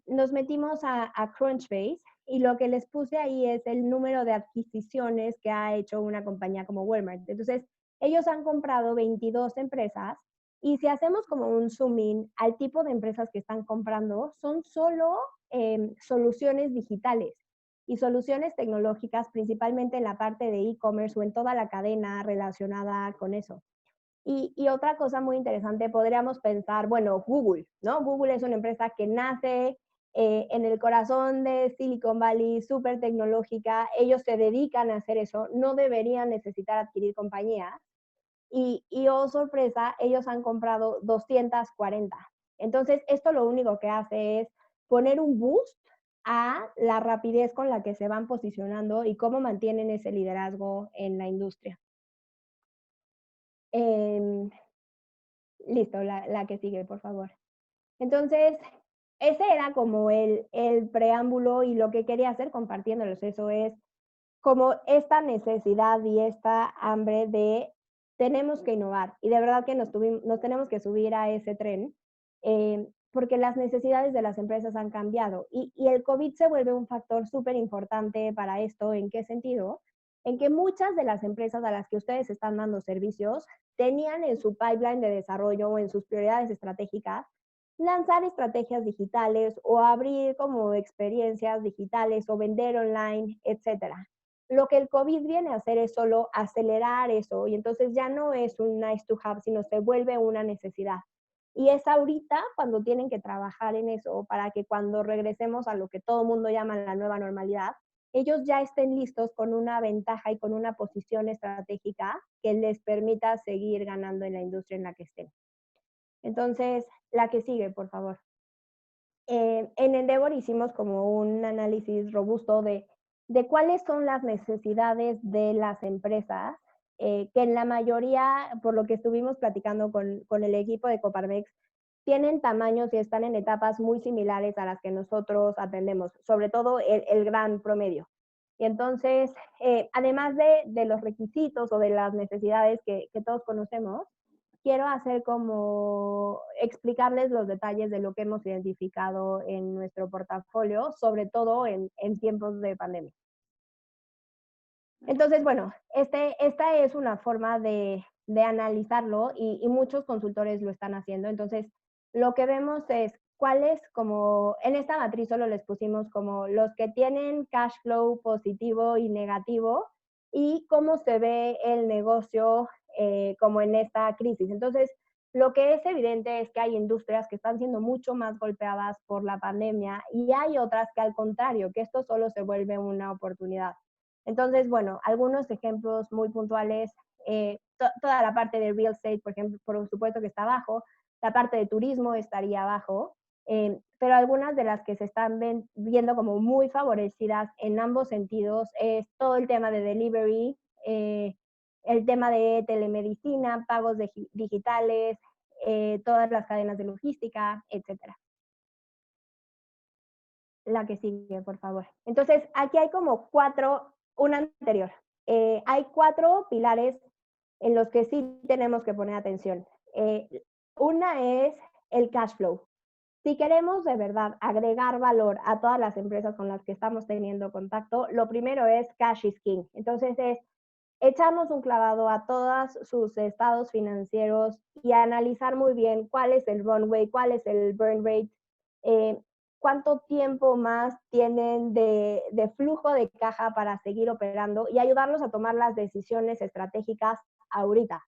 Nos metimos a Crunchbase y lo que les puse ahí es el número de adquisiciones que ha hecho una compañía como Walmart. Entonces, ellos han comprado 22 empresas y si hacemos como un zoom in al tipo de empresas que están comprando, son solo soluciones digitales y soluciones tecnológicas, principalmente en la parte de e-commerce o en toda la cadena relacionada con eso. Y otra cosa muy interesante, podríamos pensar, bueno, Google, ¿no? Google es una empresa que nace en el corazón de Silicon Valley, súper tecnológica, ellos se dedican a hacer eso, no deberían necesitar adquirir compañías. Y oh sorpresa, ellos han comprado 240. Entonces, esto lo único que hace es poner un boost a la rapidez con la que se van posicionando y cómo mantienen ese liderazgo en la industria. Listo, la que sigue, por favor. Entonces, ese era como el preámbulo y lo que quería hacer compartiéndolos. Eso es como esta necesidad y esta hambre de tenemos que innovar y de verdad que nos tenemos que subir a ese tren porque las necesidades de las empresas han cambiado y el COVID se vuelve un factor súper importante para esto. ¿En qué sentido? En que muchas de las empresas a las que ustedes están dando servicios tenían en su pipeline de desarrollo o en sus prioridades estratégicas lanzar estrategias digitales o abrir como experiencias digitales o vender online, etcétera. Lo que el COVID viene a hacer es solo acelerar eso y entonces ya no es un nice to have, sino se vuelve una necesidad. Y es ahorita cuando tienen que trabajar en eso para que cuando regresemos a lo que todo el mundo llama la nueva normalidad, ellos ya estén listos con una ventaja y con una posición estratégica que les permita seguir ganando en la industria en la que estén. Entonces, la que sigue, por favor. En Endeavor hicimos como un análisis robusto de cuáles son las necesidades de las empresas, que en la mayoría, por lo que estuvimos platicando con el equipo de Coparmex, tienen tamaños y están en etapas muy similares a las que nosotros atendemos, sobre todo el gran promedio. Y entonces, además de los requisitos o de las necesidades que todos conocemos, quiero hacer como explicarles los detalles de lo que hemos identificado en nuestro portafolio, sobre todo en tiempos de pandemia. Entonces, bueno, esta es una forma de analizarlo y muchos consultores lo están haciendo. Entonces, lo que vemos es cuáles, como en esta matriz solo les pusimos como los que tienen cash flow positivo y negativo y cómo se ve el negocio como en esta crisis. Entonces, lo que es evidente es que hay industrias que están siendo mucho más golpeadas por la pandemia y hay otras que al contrario, que esto solo se vuelve una oportunidad. Entonces, bueno, algunos ejemplos muy puntuales, toda la parte de real estate, por ejemplo, por supuesto que está abajo, la parte de turismo estaría abajo, pero algunas de las que se están viendo como muy favorecidas en ambos sentidos es todo el tema de delivery, el tema de telemedicina, pagos digitales, todas las cadenas de logística, etcétera. La que sigue, por favor. Entonces, aquí hay como una anterior. Hay 4 pilares en los que sí tenemos que poner atención. Una es el cash flow. Si queremos de verdad agregar valor a todas las empresas con las que estamos teniendo contacto, lo primero es cash is king. Entonces es echarnos un clavado a todos sus estados financieros y analizar muy bien cuál es el runway, cuál es el burn rate, cuánto tiempo más tienen de flujo de caja para seguir operando y ayudarlos a tomar las decisiones estratégicas ahorita.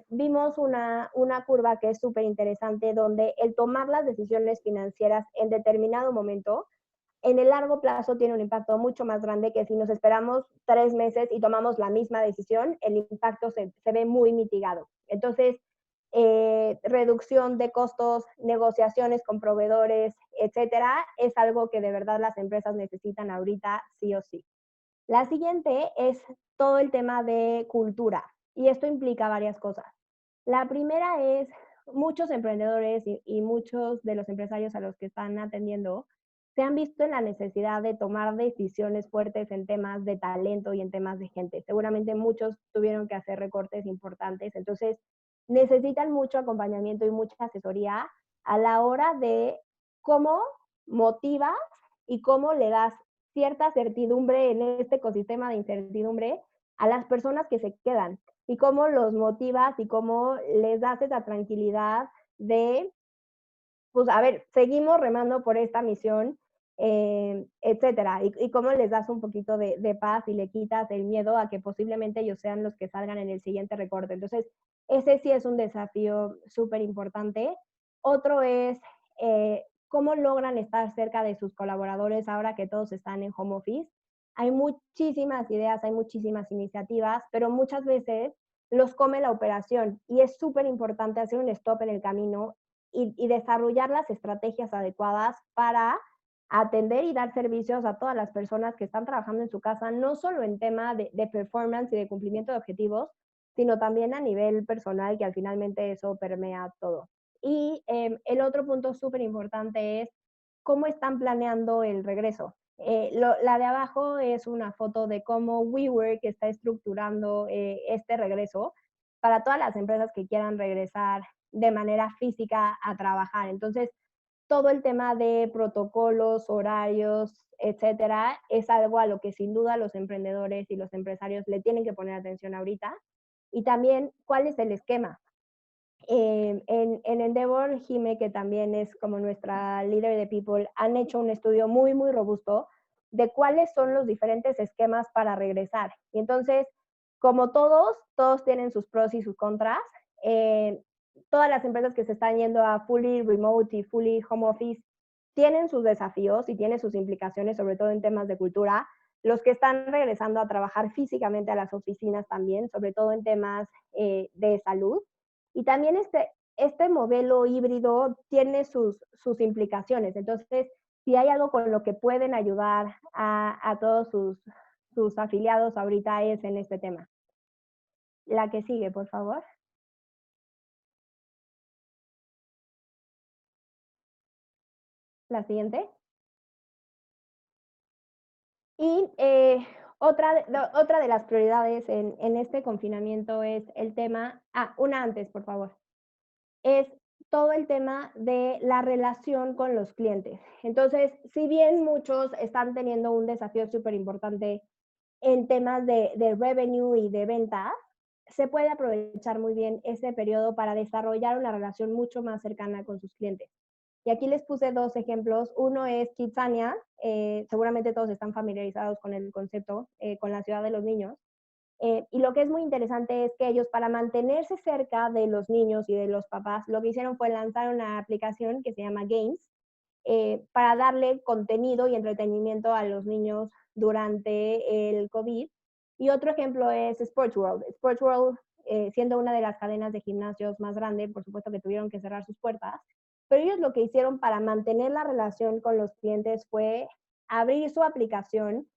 Vimos una curva que es súper interesante donde el tomar las decisiones financieras en determinado momento en el largo plazo tiene un impacto mucho más grande que si nos esperamos 3 meses y tomamos la misma decisión, el impacto se ve muy mitigado. Entonces, reducción de costos, negociaciones con proveedores, etcétera, es algo que de verdad las empresas necesitan ahorita sí o sí. La siguiente es todo el tema de cultura y esto implica varias cosas. La primera es muchos emprendedores y muchos de los empresarios a los que están atendiendo se han visto en la necesidad de tomar decisiones fuertes en temas de talento y en temas de gente. Seguramente muchos tuvieron que hacer recortes importantes, entonces necesitan mucho acompañamiento y mucha asesoría a la hora de cómo motivas y cómo le das cierta certidumbre en este ecosistema de incertidumbre a las personas que se quedan y cómo los motivas y cómo les das esa tranquilidad de, pues a ver, seguimos remando por esta misión, etcétera, y cómo les das un poquito de paz y le quitas el miedo a que posiblemente ellos sean los que salgan en el siguiente recorte. Entonces, ese sí es un desafío súper importante. Otro es cómo logran estar cerca de sus colaboradores ahora que todos están en home office. Hay muchísimas ideas, hay muchísimas iniciativas, pero muchas veces los come la operación y es súper importante hacer un stop en el camino y desarrollar las estrategias adecuadas para atender y dar servicios a todas las personas que están trabajando en su casa, no solo en tema de performance y de cumplimiento de objetivos, sino también a nivel personal, que al finalmente eso permea todo. Y el otro punto súper importante es cómo están planeando el regreso. La de abajo es una foto de cómo WeWork está estructurando este regreso para todas las empresas que quieran regresar de manera física a trabajar. Entonces, todo el tema de protocolos, horarios, etcétera, es algo a lo que sin duda los emprendedores y los empresarios le tienen que poner atención ahorita. Y también, ¿cuál es el esquema? En Endeavor, Jime, que también es como nuestra líder de People, han hecho un estudio muy, muy robusto de cuáles son los diferentes esquemas para regresar. Y entonces, como todos tienen sus pros y sus contras. Todas las empresas que se están yendo a fully remote y fully home office tienen sus desafíos y tienen sus implicaciones, sobre todo en temas de cultura. Los que están regresando a trabajar físicamente a las oficinas también, sobre todo en temas de salud. Y también este modelo híbrido tiene sus implicaciones. Entonces, si hay algo con lo que pueden ayudar a todos sus afiliados ahorita es en este tema. La que sigue, por favor. La siguiente. Y otra de las prioridades en este confinamiento es el tema, una antes, por favor, es todo el tema de la relación con los clientes. Entonces, si bien muchos están teniendo un desafío súper importante en temas de revenue y de ventas, se puede aprovechar muy bien ese periodo para desarrollar una relación mucho más cercana con sus clientes. Y aquí les puse dos ejemplos. Uno es Kidzania, seguramente todos están familiarizados con el concepto, con la ciudad de los niños. Y lo que es muy interesante es que ellos, para mantenerse cerca de los niños y de los papás, lo que hicieron fue lanzar una aplicación que se llama Games, para darle contenido y entretenimiento a los niños durante el COVID. Y otro ejemplo es Sports World. Sports World, siendo una de las cadenas de gimnasios más grandes, por supuesto que tuvieron que cerrar sus puertas, pero ellos lo que hicieron para mantener la relación con los clientes fue abrir su aplicación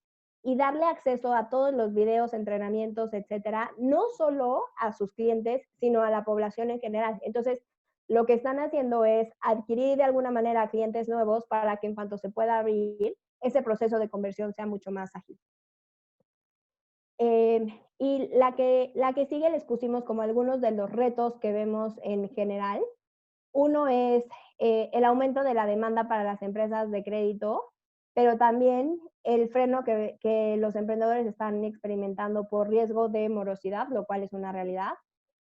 y darle acceso a todos los videos, entrenamientos, etcétera, no solo a sus clientes, sino a la población en general. Entonces, lo que están haciendo es adquirir de alguna manera clientes nuevos para que en cuanto se pueda abrir, ese proceso de conversión sea mucho más ágil. Y la que sigue les pusimos como algunos de los retos que vemos en general. Uno es el aumento de la demanda para las empresas de crédito, pero también el freno que los emprendedores están experimentando por riesgo de morosidad, lo cual es una realidad.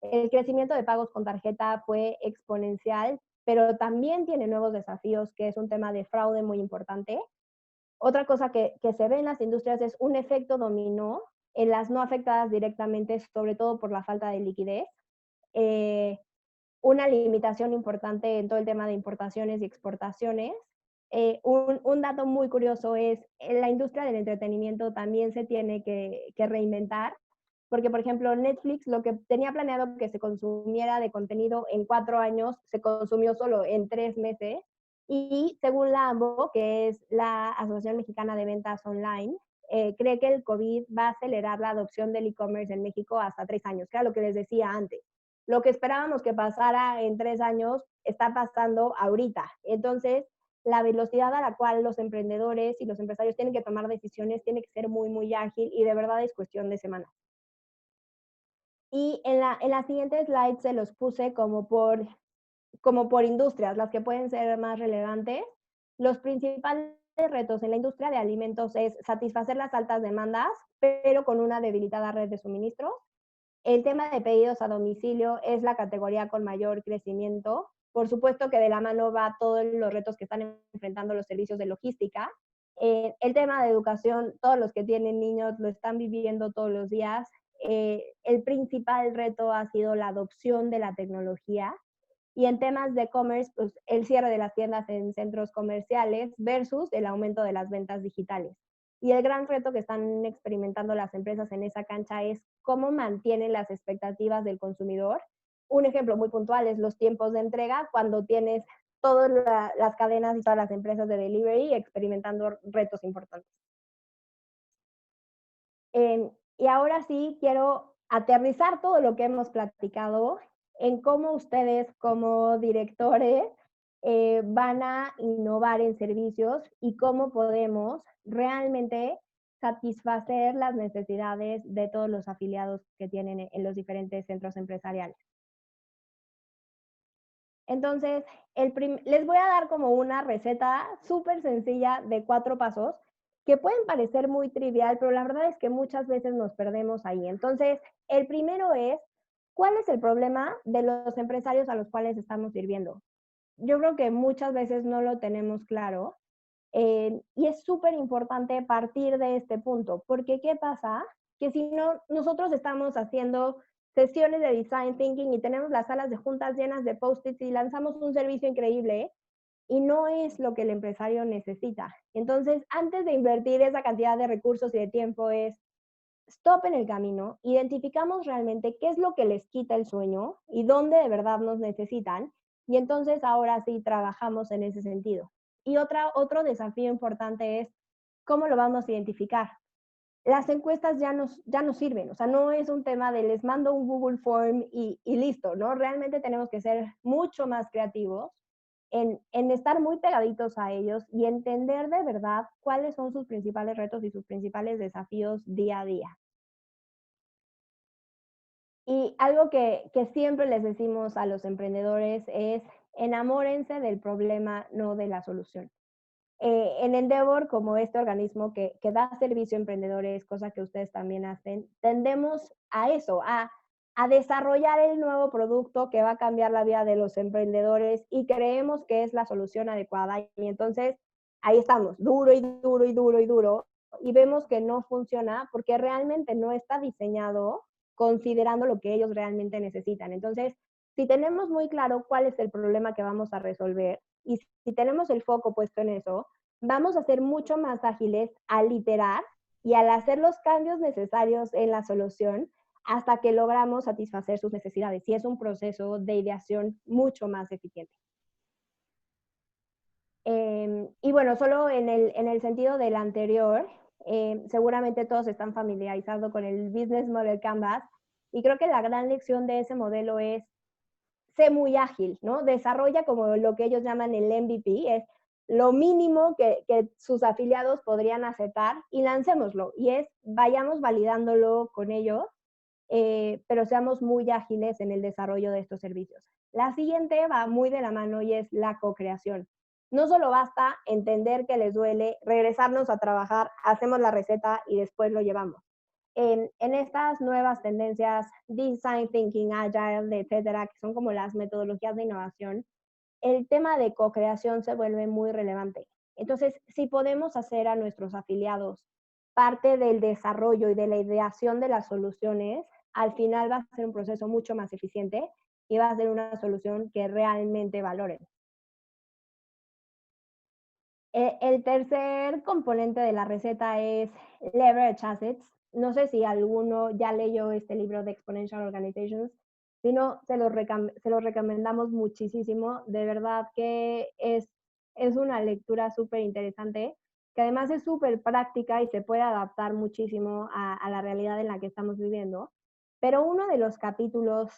El crecimiento de pagos con tarjeta fue exponencial, pero también tiene nuevos desafíos, que es un tema de fraude muy importante. Otra cosa que se ve en las industrias es un efecto dominó en las no afectadas directamente, sobre todo por la falta de liquidez. Una limitación importante en todo el tema de importaciones y exportaciones. Un dato muy curioso es la industria del entretenimiento también se tiene que reinventar, porque por ejemplo Netflix lo que tenía planeado que se consumiera de contenido en 4 años, se consumió solo en 3 meses, y según la AMBO, que es la Asociación Mexicana de Ventas Online, cree que el COVID va a acelerar la adopción del e-commerce en México hasta 3 años, que era lo que les decía antes. Lo que esperábamos que pasara en 3 años está pasando ahorita. Entonces, la velocidad a la cual los emprendedores y los empresarios tienen que tomar decisiones tiene que ser muy, muy ágil, y de verdad es cuestión de semanas. Y en la siguiente slide se los puse como por industrias, las que pueden ser más relevantes. Los principales retos en la industria de alimentos es satisfacer las altas demandas, pero con una debilitada red de suministros. El tema de pedidos a domicilio es la categoría con mayor crecimiento. Por supuesto que de la mano va todos los retos que están enfrentando los servicios de logística. El tema de educación, todos los que tienen niños lo están viviendo todos los días. El principal reto ha sido la adopción de la tecnología. Y en temas de e-commerce, pues el cierre de las tiendas en centros comerciales versus el aumento de las ventas digitales. Y el gran reto que están experimentando las empresas en esa cancha es cómo mantienen las expectativas del consumidor. Un ejemplo muy puntual es los tiempos de entrega, cuando tienes todas las cadenas y todas las empresas de delivery experimentando retos importantes. Y ahora sí quiero aterrizar todo lo que hemos platicado en cómo ustedes como directores van a innovar en servicios y cómo podemos realmente satisfacer las necesidades de todos los afiliados que tienen en los diferentes centros empresariales. Entonces, les voy a dar como una receta súper sencilla de 4 pasos que pueden parecer muy trivial, pero la verdad es que muchas veces nos perdemos ahí. Entonces, el primero es, ¿cuál es el problema de los empresarios a los cuales estamos sirviendo? Yo creo que muchas veces no lo tenemos claro, y es súper importante partir de este punto, porque ¿qué pasa? Que si no, nosotros estamos haciendo sesiones de design thinking y tenemos las salas de juntas llenas de post-its y lanzamos un servicio increíble y no es lo que el empresario necesita. Entonces, antes de invertir esa cantidad de recursos y de tiempo es stop en el camino, identificamos realmente qué es lo que les quita el sueño y dónde de verdad nos necesitan, y entonces ahora sí trabajamos en ese sentido. Y otro desafío importante es cómo lo vamos a identificar. Las encuestas ya nos sirven, o sea, no es un tema de les mando un Google Form y listo, ¿no? Realmente tenemos que ser mucho más creativos en estar muy pegaditos a ellos y entender de verdad cuáles son sus principales retos y sus principales desafíos día a día. Y algo que siempre les decimos a los emprendedores es enamórense del problema, no de la solución. En Endeavor, como este organismo que da servicio a emprendedores, cosa que ustedes también hacen, tendemos a eso, a desarrollar el nuevo producto que va a cambiar la vida de los emprendedores y creemos que es la solución adecuada. Y entonces ahí estamos, duro y duro y duro y duro, y vemos que no funciona porque realmente no está diseñado considerando lo que ellos realmente necesitan. Entonces, si tenemos muy claro cuál es el problema que vamos a resolver y si tenemos el foco puesto en eso, vamos a ser mucho más ágiles al iterar y al hacer los cambios necesarios en la solución hasta que logramos satisfacer sus necesidades. Y es un proceso de ideación mucho más eficiente. Y bueno, solo en el sentido del anterior, seguramente todos están familiarizados con el Business Model Canvas, y creo que la gran lección de ese modelo es sé muy ágil, ¿no? Desarrolla como lo que ellos llaman el MVP, es lo mínimo que sus afiliados podrían aceptar y lancémoslo. Y es, vayamos validándolo con ellos, pero seamos muy ágiles en el desarrollo de estos servicios. La siguiente va muy de la mano y es la co-creación. No solo basta entender que les duele, regresarnos a trabajar, hacemos la receta y después lo llevamos. En estas nuevas tendencias, design thinking, agile, etcétera, que son como las metodologías de innovación, el tema de co-creación se vuelve muy relevante. Entonces, si podemos hacer a nuestros afiliados parte del desarrollo y de la ideación de las soluciones, al final va a ser un proceso mucho más eficiente y va a ser una solución que realmente valoren. El tercer componente de la receta es leverage assets. No sé si alguno ya leyó este libro de Exponential Organizations, si no, se lo recomendamos muchísimo. De verdad que es una lectura súper interesante, que además es súper práctica y se puede adaptar muchísimo a la realidad en la que estamos viviendo. Pero uno de los capítulos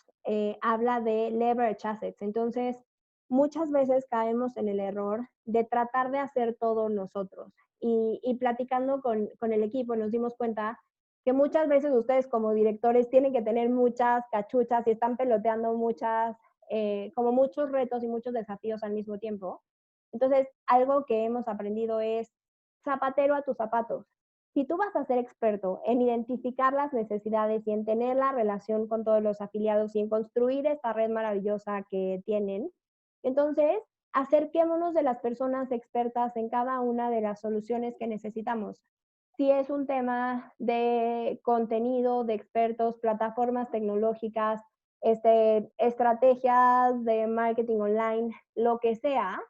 habla de leverage assets. Entonces, muchas veces caemos en el error de tratar de hacer todo nosotros. Y platicando con el equipo nos dimos cuenta que muchas veces ustedes como directores tienen que tener muchas cachuchas y están peloteando como muchos retos y muchos desafíos al mismo tiempo. Entonces, algo que hemos aprendido es zapatero a tus zapatos. Si tú vas a ser experto en identificar las necesidades y en tener la relación con todos los afiliados y en construir esta red maravillosa que tienen, entonces acerquémonos de las personas expertas en cada una de las soluciones que necesitamos. Si es un tema de contenido, de expertos, plataformas tecnológicas, estrategias de marketing online, lo que sea,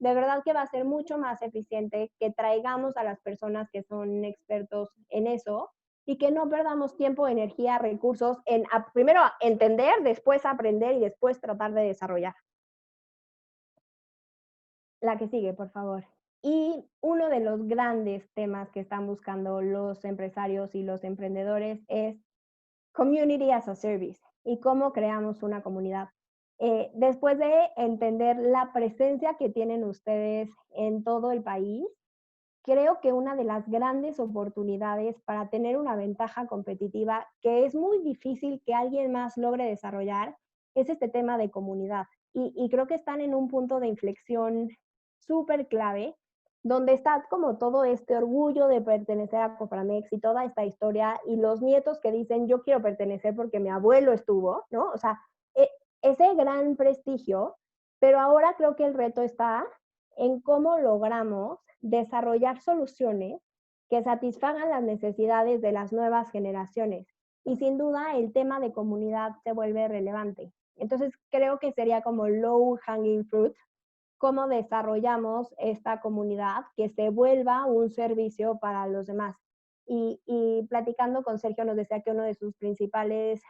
de verdad que va a ser mucho más eficiente que traigamos a las personas que son expertos en eso y que no perdamos tiempo, energía, recursos en primero entender, después aprender y después tratar de desarrollar. La que sigue, por favor. Y uno de los grandes temas que están buscando los empresarios y los emprendedores es Community as a Service y cómo creamos una comunidad. Después de entender la presencia que tienen ustedes en todo el país, creo que una de las grandes oportunidades para tener una ventaja competitiva que es muy difícil que alguien más logre desarrollar es este tema de comunidad. Y creo que están en un punto de inflexión súper clave, donde está como todo este orgullo de pertenecer a Coparmex y toda esta historia, y los nietos que dicen, yo quiero pertenecer porque mi abuelo estuvo, ¿no? O sea, ese gran prestigio, pero ahora creo que el reto está en cómo logramos desarrollar soluciones que satisfagan las necesidades de las nuevas generaciones. Y sin duda el tema de comunidad se vuelve relevante. Entonces creo que sería como low hanging fruit, cómo desarrollamos esta comunidad que se vuelva un servicio para los demás. Y platicando con Sergio nos decía que uno de sus principales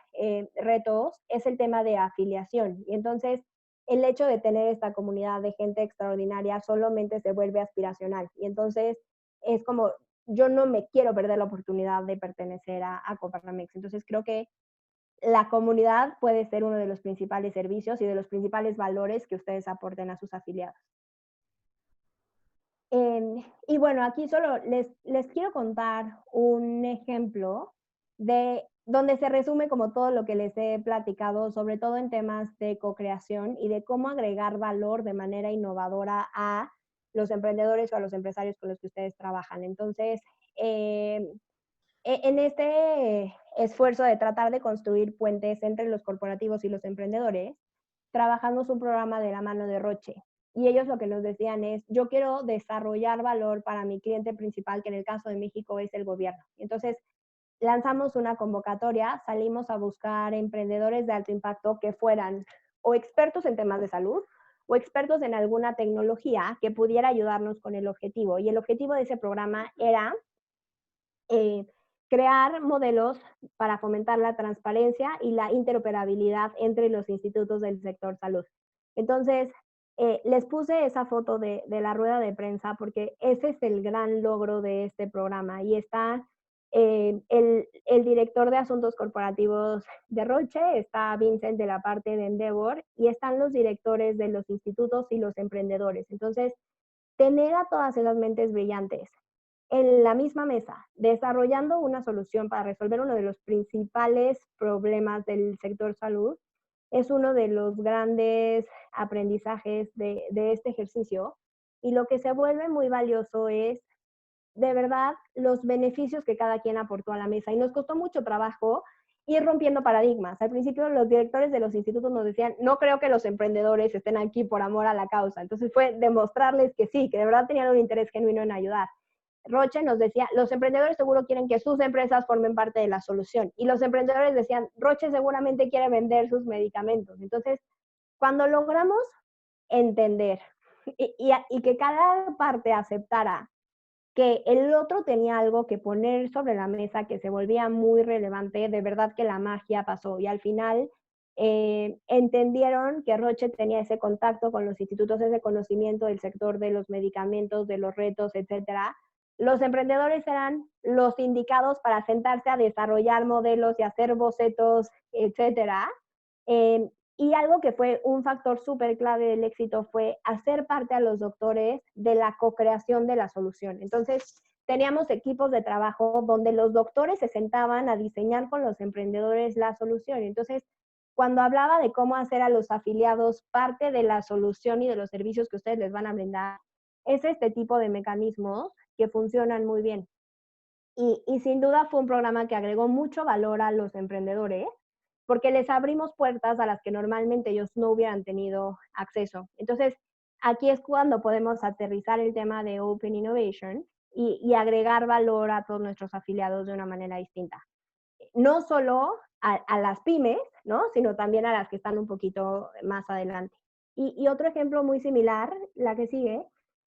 retos es el tema de afiliación. Y entonces el hecho de tener esta comunidad de gente extraordinaria solamente se vuelve aspiracional. Y entonces es como, yo no me quiero perder la oportunidad de pertenecer a Coparmex. Entonces creo que la comunidad puede ser uno de los principales servicios y de los principales valores que ustedes aporten a sus afiliados. Y bueno, aquí solo les quiero contar un ejemplo de donde se resume como todo lo que les he platicado, sobre todo en temas de co-creación y de cómo agregar valor de manera innovadora a los emprendedores o a los empresarios con los que ustedes trabajan. Entonces, en este esfuerzo de tratar de construir puentes entre los corporativos y los emprendedores, trabajamos un programa de la mano de Roche. Y ellos lo que nos decían es, yo quiero desarrollar valor para mi cliente principal, que en el caso de México es el gobierno. Entonces, lanzamos una convocatoria, salimos a buscar emprendedores de alto impacto que fueran o expertos en temas de salud o expertos en alguna tecnología que pudiera ayudarnos con el objetivo. Y el objetivo de ese programa era crear modelos para fomentar la transparencia y la interoperabilidad entre los institutos del sector salud. Entonces, les puse esa foto de la rueda de prensa porque ese es el gran logro de este programa y está el director de asuntos corporativos de Roche, está Vincent de la parte de Endeavor y están los directores de los institutos y los emprendedores. Entonces, tener a todas esas mentes brillantes en la misma mesa, desarrollando una solución para resolver uno de los principales problemas del sector salud, es uno de los grandes aprendizajes de este ejercicio. Y lo que se vuelve muy valioso es, de verdad, los beneficios que cada quien aportó a la mesa. Y nos costó mucho trabajo ir rompiendo paradigmas. Al principio los directores de los institutos nos decían, no creo que los emprendedores estén aquí por amor a la causa. Entonces fue demostrarles que sí, que de verdad tenían un interés genuino en ayudar. Roche nos decía, los emprendedores seguro quieren que sus empresas formen parte de la solución. Y los emprendedores decían, Roche seguramente quiere vender sus medicamentos. Entonces, cuando logramos entender y que cada parte aceptara que el otro tenía algo que poner sobre la mesa que se volvía muy relevante, de verdad que la magia pasó. Y al final entendieron que Roche tenía ese contacto con los institutos, ese conocimiento del sector de los medicamentos, de los retos, etcétera. Los emprendedores eran los indicados para sentarse a desarrollar modelos y hacer bocetos, etcétera. Y algo que fue un factor súper clave del éxito fue hacer parte a los doctores de la co-creación de la solución. Entonces, teníamos equipos de trabajo donde los doctores se sentaban a diseñar con los emprendedores la solución. Entonces, cuando hablaba de cómo hacer a los afiliados parte de la solución y de los servicios que ustedes les van a brindar, es este tipo de mecanismos que funcionan muy bien. Y sin duda fue un programa que agregó mucho valor a los emprendedores porque les abrimos puertas a las que normalmente ellos no hubieran tenido acceso. Entonces, aquí es cuando podemos aterrizar el tema de Open Innovation y agregar valor a todos nuestros afiliados de una manera distinta. No solo a las pymes, ¿no? Sino también a las que están un poquito más adelante. Y otro ejemplo muy similar, la que sigue,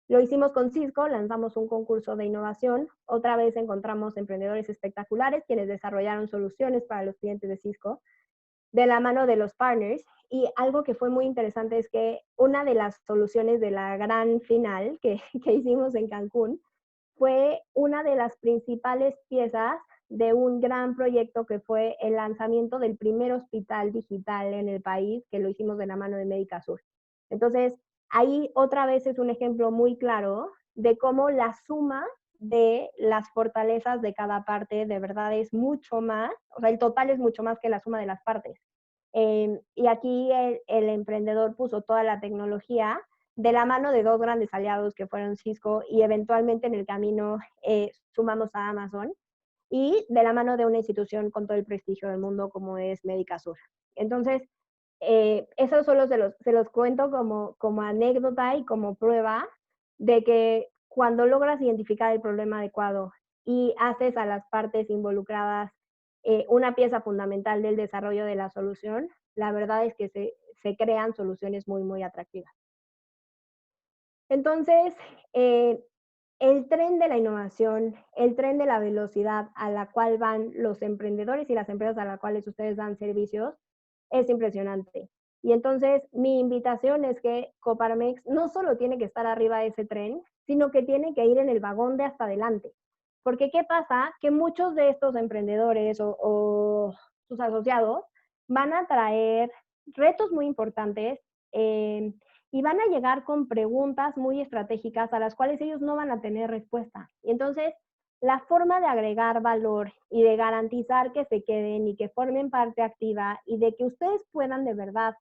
lo hicimos con Cisco, lanzamos un concurso de innovación. Otra vez encontramos emprendedores espectaculares quienes desarrollaron soluciones para los clientes de Cisco de la mano de los partners. Y algo que fue muy interesante es que una de las soluciones de la gran final que hicimos en Cancún fue una de las principales piezas de un gran proyecto que fue el lanzamiento del primer hospital digital en el país, que lo hicimos de la mano de Médica Sur. Entonces, ahí otra vez es un ejemplo muy claro de cómo la suma de las fortalezas de cada parte de verdad es mucho más, o sea, el total es mucho más que la suma de las partes. Y aquí el emprendedor puso toda la tecnología de la mano de dos grandes aliados que fueron Cisco y eventualmente en el camino sumamos a Amazon y de la mano de una institución con todo el prestigio del mundo como es Médica Sur. Entonces, esos solo se los cuento como anécdota y como prueba de que cuando logras identificar el problema adecuado y haces a las partes involucradas una pieza fundamental del desarrollo de la solución, la verdad es que se crean soluciones muy, muy atractivas. Entonces, el tren de la innovación, el tren de la velocidad a la cual van los emprendedores y las empresas a las cuales ustedes dan servicios es impresionante. Y entonces mi invitación es que Coparmex no solo tiene que estar arriba de ese tren, sino que tiene que ir en el vagón de hasta adelante. Porque ¿qué pasa? Que muchos de estos emprendedores o sus asociados van a traer retos muy importantes y van a llegar con preguntas muy estratégicas a las cuales ellos no van a tener respuesta. Y entonces, la forma de agregar valor y de garantizar que se queden y que formen parte activa y de que ustedes puedan de verdad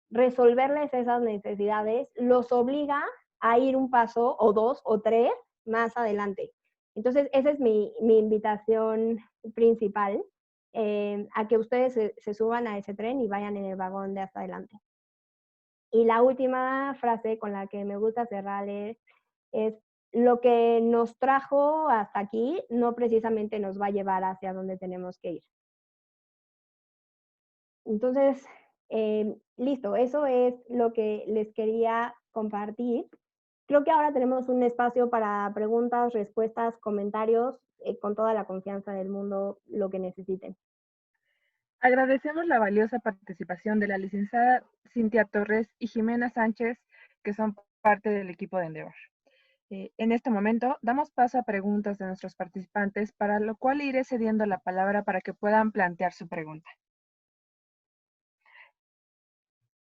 resolverles esas necesidades, los obliga a ir un paso o dos o tres más adelante. Entonces, esa es mi invitación principal, a que ustedes se suban a ese tren y vayan en el vagón de hasta adelante. Y la última frase con la que me gusta cerrar es lo que nos trajo hasta aquí no precisamente nos va a llevar hacia donde tenemos que ir. Entonces, listo, eso es lo que les quería compartir. Creo que ahora tenemos un espacio para preguntas, respuestas, comentarios, con toda la confianza del mundo, lo que necesiten. Agradecemos la valiosa participación de la licenciada Cintia Torres y Jimena Sánchez, que son parte del equipo de Endeavor. En este momento damos paso a preguntas de nuestros participantes, para lo cual iré cediendo la palabra para que puedan plantear su pregunta.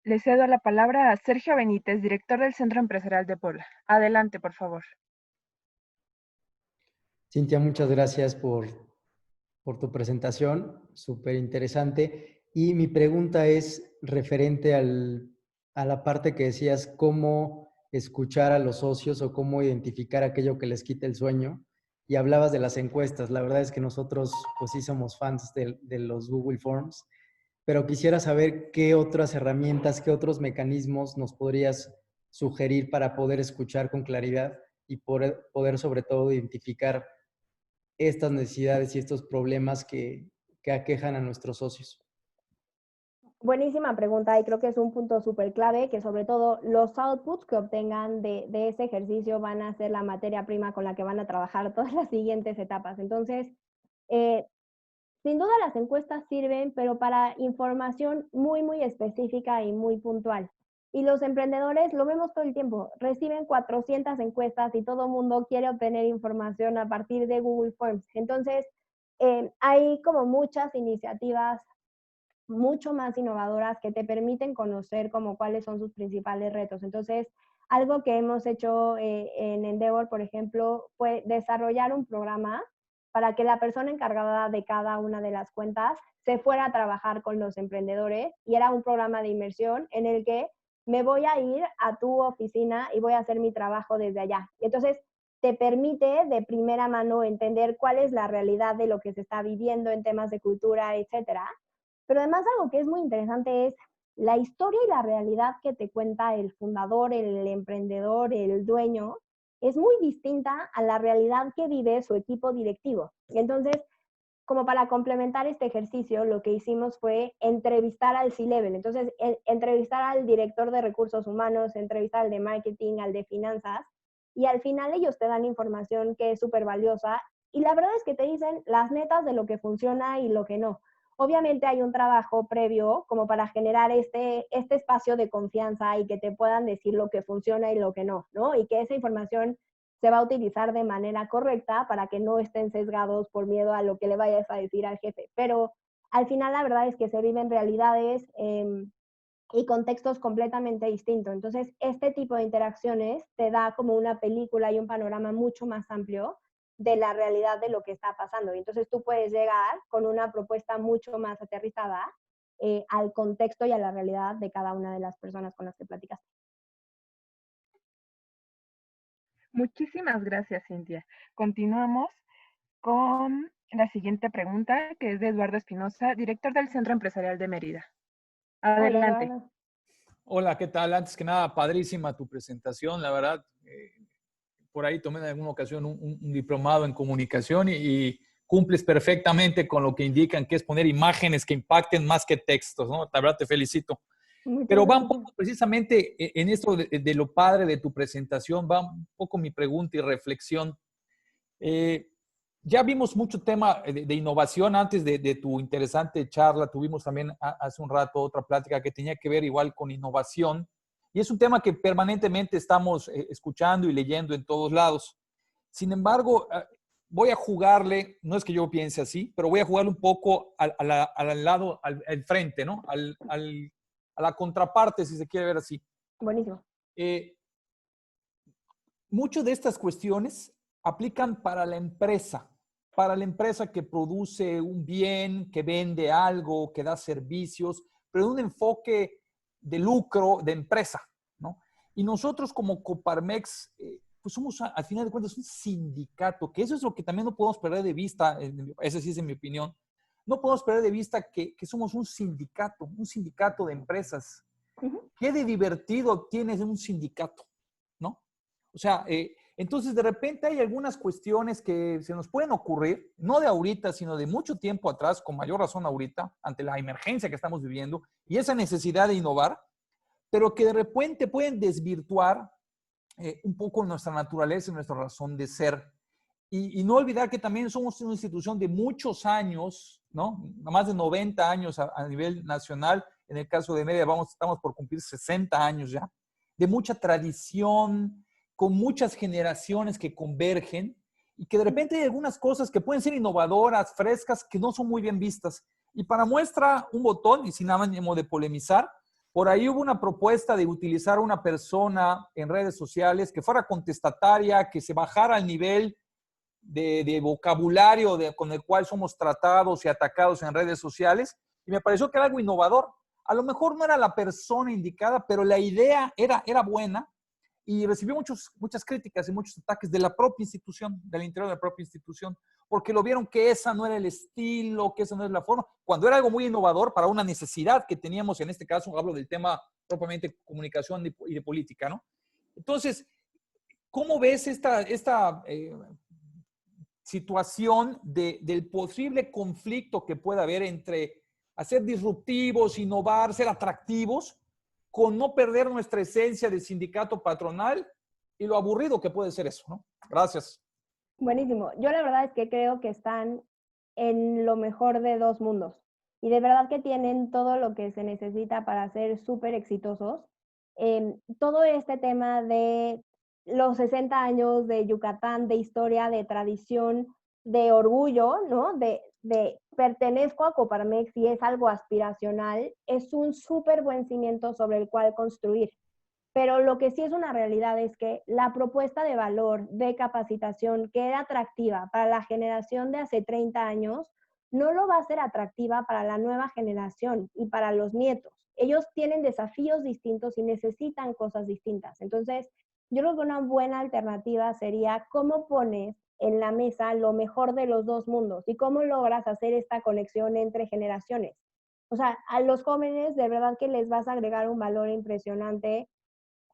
Le cedo la palabra a Sergio Benítez, director del Centro Empresarial de Puebla. Adelante, por favor. Cintia, muchas gracias por tu presentación, súper interesante. Y mi pregunta es referente a la parte que decías, cómo escuchar a los socios o cómo identificar aquello que les quite el sueño. Y hablabas de las encuestas. La verdad es que nosotros, pues sí somos fans de los Google Forms, pero quisiera saber qué otras herramientas, qué otros mecanismos nos podrías sugerir para poder escuchar con claridad y poder sobre todo identificar estas necesidades y estos problemas que aquejan a nuestros socios. Buenísima pregunta y creo que es un punto súper clave que sobre todo los outputs que obtengan de ese ejercicio van a ser la materia prima con la que van a trabajar todas las siguientes etapas. Entonces, sin duda las encuestas sirven, pero para información muy, muy específica y muy puntual. Y los emprendedores lo vemos todo el tiempo, reciben 400 encuestas y todo el mundo quiere obtener información a partir de Google Forms. Entonces, hay como muchas iniciativas mucho más innovadoras que te permiten conocer como cuáles son sus principales retos. Entonces, algo que hemos hecho en Endeavor, por ejemplo, fue desarrollar un programa para que la persona encargada de cada una de las cuentas se fuera a trabajar con los emprendedores y era un programa de inmersión en el que me voy a ir a tu oficina y voy a hacer mi trabajo desde allá. Y entonces te permite de primera mano entender cuál es la realidad de lo que se está viviendo en temas de cultura, etcétera. Pero además algo que es muy interesante es la historia y la realidad que te cuenta el fundador, el emprendedor, el dueño, es muy distinta a la realidad que vive su equipo directivo. Y entonces, como para complementar este ejercicio, lo que hicimos fue entrevistar al C-Level. Entonces, entrevistar al director de recursos humanos, entrevistar al de marketing, al de finanzas, y al final ellos te dan información que es súper valiosa. Y la verdad es que te dicen las netas de lo que funciona y lo que no. Obviamente hay un trabajo previo como para generar este espacio de confianza y que te puedan decir lo que funciona y lo que no, ¿no? Y que esa información se va a utilizar de manera correcta para que no estén sesgados por miedo a lo que le vayas a decir al jefe. Pero al final la verdad es que se viven realidades y contextos completamente distintos. Entonces, este tipo de interacciones te da como una película y un panorama mucho más amplio de la realidad de lo que está pasando. Y entonces tú puedes llegar con una propuesta mucho más aterrizada al contexto y a la realidad de cada una de las personas con las que platicaste. Muchísimas gracias, Cintia. Continuamos con la siguiente pregunta, que es de Eduardo Espinosa, director del Centro Empresarial de Mérida. Hola, Adelante. Eduardo. Hola, ¿qué tal? Antes que nada, padrísima tu presentación, la verdad. Por ahí tomé en alguna ocasión un diplomado en comunicación y cumples perfectamente con lo que indican, que es poner imágenes que impacten más que textos, ¿no? La verdad te felicito. Muchas Pero va un gracias. poco precisamente en esto de lo padre de tu presentación, va un poco mi pregunta y reflexión. Ya vimos mucho tema de innovación antes de tu interesante charla. Tuvimos también hace un rato otra plática que tenía que ver igual con innovación. Y es un tema que permanentemente estamos escuchando y leyendo en todos lados. Sin embargo, voy a jugarle, no es que yo piense así, pero voy a jugarle un poco al lado, al frente, ¿no? A la contraparte, si se quiere ver así. Buenísimo. Muchas de estas cuestiones aplican para la empresa que produce un bien, que vende algo, que da servicios, pero de un enfoque de lucro, de empresa, ¿no? Y nosotros como Coparmex, pues somos al final de cuentas un sindicato, que eso es lo que también no podemos perder de vista, esa sí es en mi opinión, no podemos perder de vista que somos un sindicato de empresas. Uh-huh. ¿Qué de divertido tienes en un sindicato? ¿No? O sea, entonces de repente hay algunas cuestiones que se nos pueden ocurrir, no de ahorita, sino de mucho tiempo atrás, con mayor razón ahorita, ante la emergencia que estamos viviendo y esa necesidad de innovar, pero que de repente pueden desvirtuar un poco nuestra naturaleza y nuestra razón de ser. Y no olvidar que también somos una institución de muchos años, ¿no? Más de 90 años a nivel nacional. En el caso de Mérida estamos por cumplir 60 años ya, de mucha tradición, con muchas generaciones que convergen y que de repente hay algunas cosas que pueden ser innovadoras, frescas, que no son muy bien vistas. Y para muestra un botón, y sin ánimo de polemizar, por ahí hubo una propuesta de utilizar a una persona en redes sociales que fuera contestataria, que se bajara al nivel de vocabulario con el cual somos tratados y atacados en redes sociales, y me pareció que era algo innovador. A lo mejor no era la persona indicada, pero la idea era buena y recibió muchas críticas y muchos ataques de la propia institución, del interior de la propia institución, porque lo vieron que esa no era el estilo, que esa no es la forma, cuando era algo muy innovador para una necesidad que teníamos, en este caso hablo del tema propiamente comunicación y de política, ¿no? Entonces, ¿cómo ves esta situación del posible conflicto que pueda haber entre hacer disruptivos, innovar, ser atractivos, con no perder nuestra esencia de sindicato patronal y lo aburrido que puede ser eso, ¿no? Gracias. Buenísimo. Yo la verdad es que creo que están en lo mejor de dos mundos y de verdad que tienen todo lo que se necesita para ser súper exitosos. Todo este tema de los 60 años de Yucatán, de historia, de tradición, de orgullo, ¿no? De pertenezco a Coparmex y es algo aspiracional, es un súper buen cimiento sobre el cual construir. Pero lo que sí es una realidad es que la propuesta de valor de capacitación que era atractiva para la generación de hace 30 años, no lo va a ser atractiva para la nueva generación y para los nietos. Ellos tienen desafíos distintos y necesitan cosas distintas. Entonces, yo creo que una buena alternativa sería cómo pones en la mesa lo mejor de los dos mundos y cómo logras hacer esta conexión entre generaciones. O sea, a los jóvenes de verdad que les vas a agregar un valor impresionante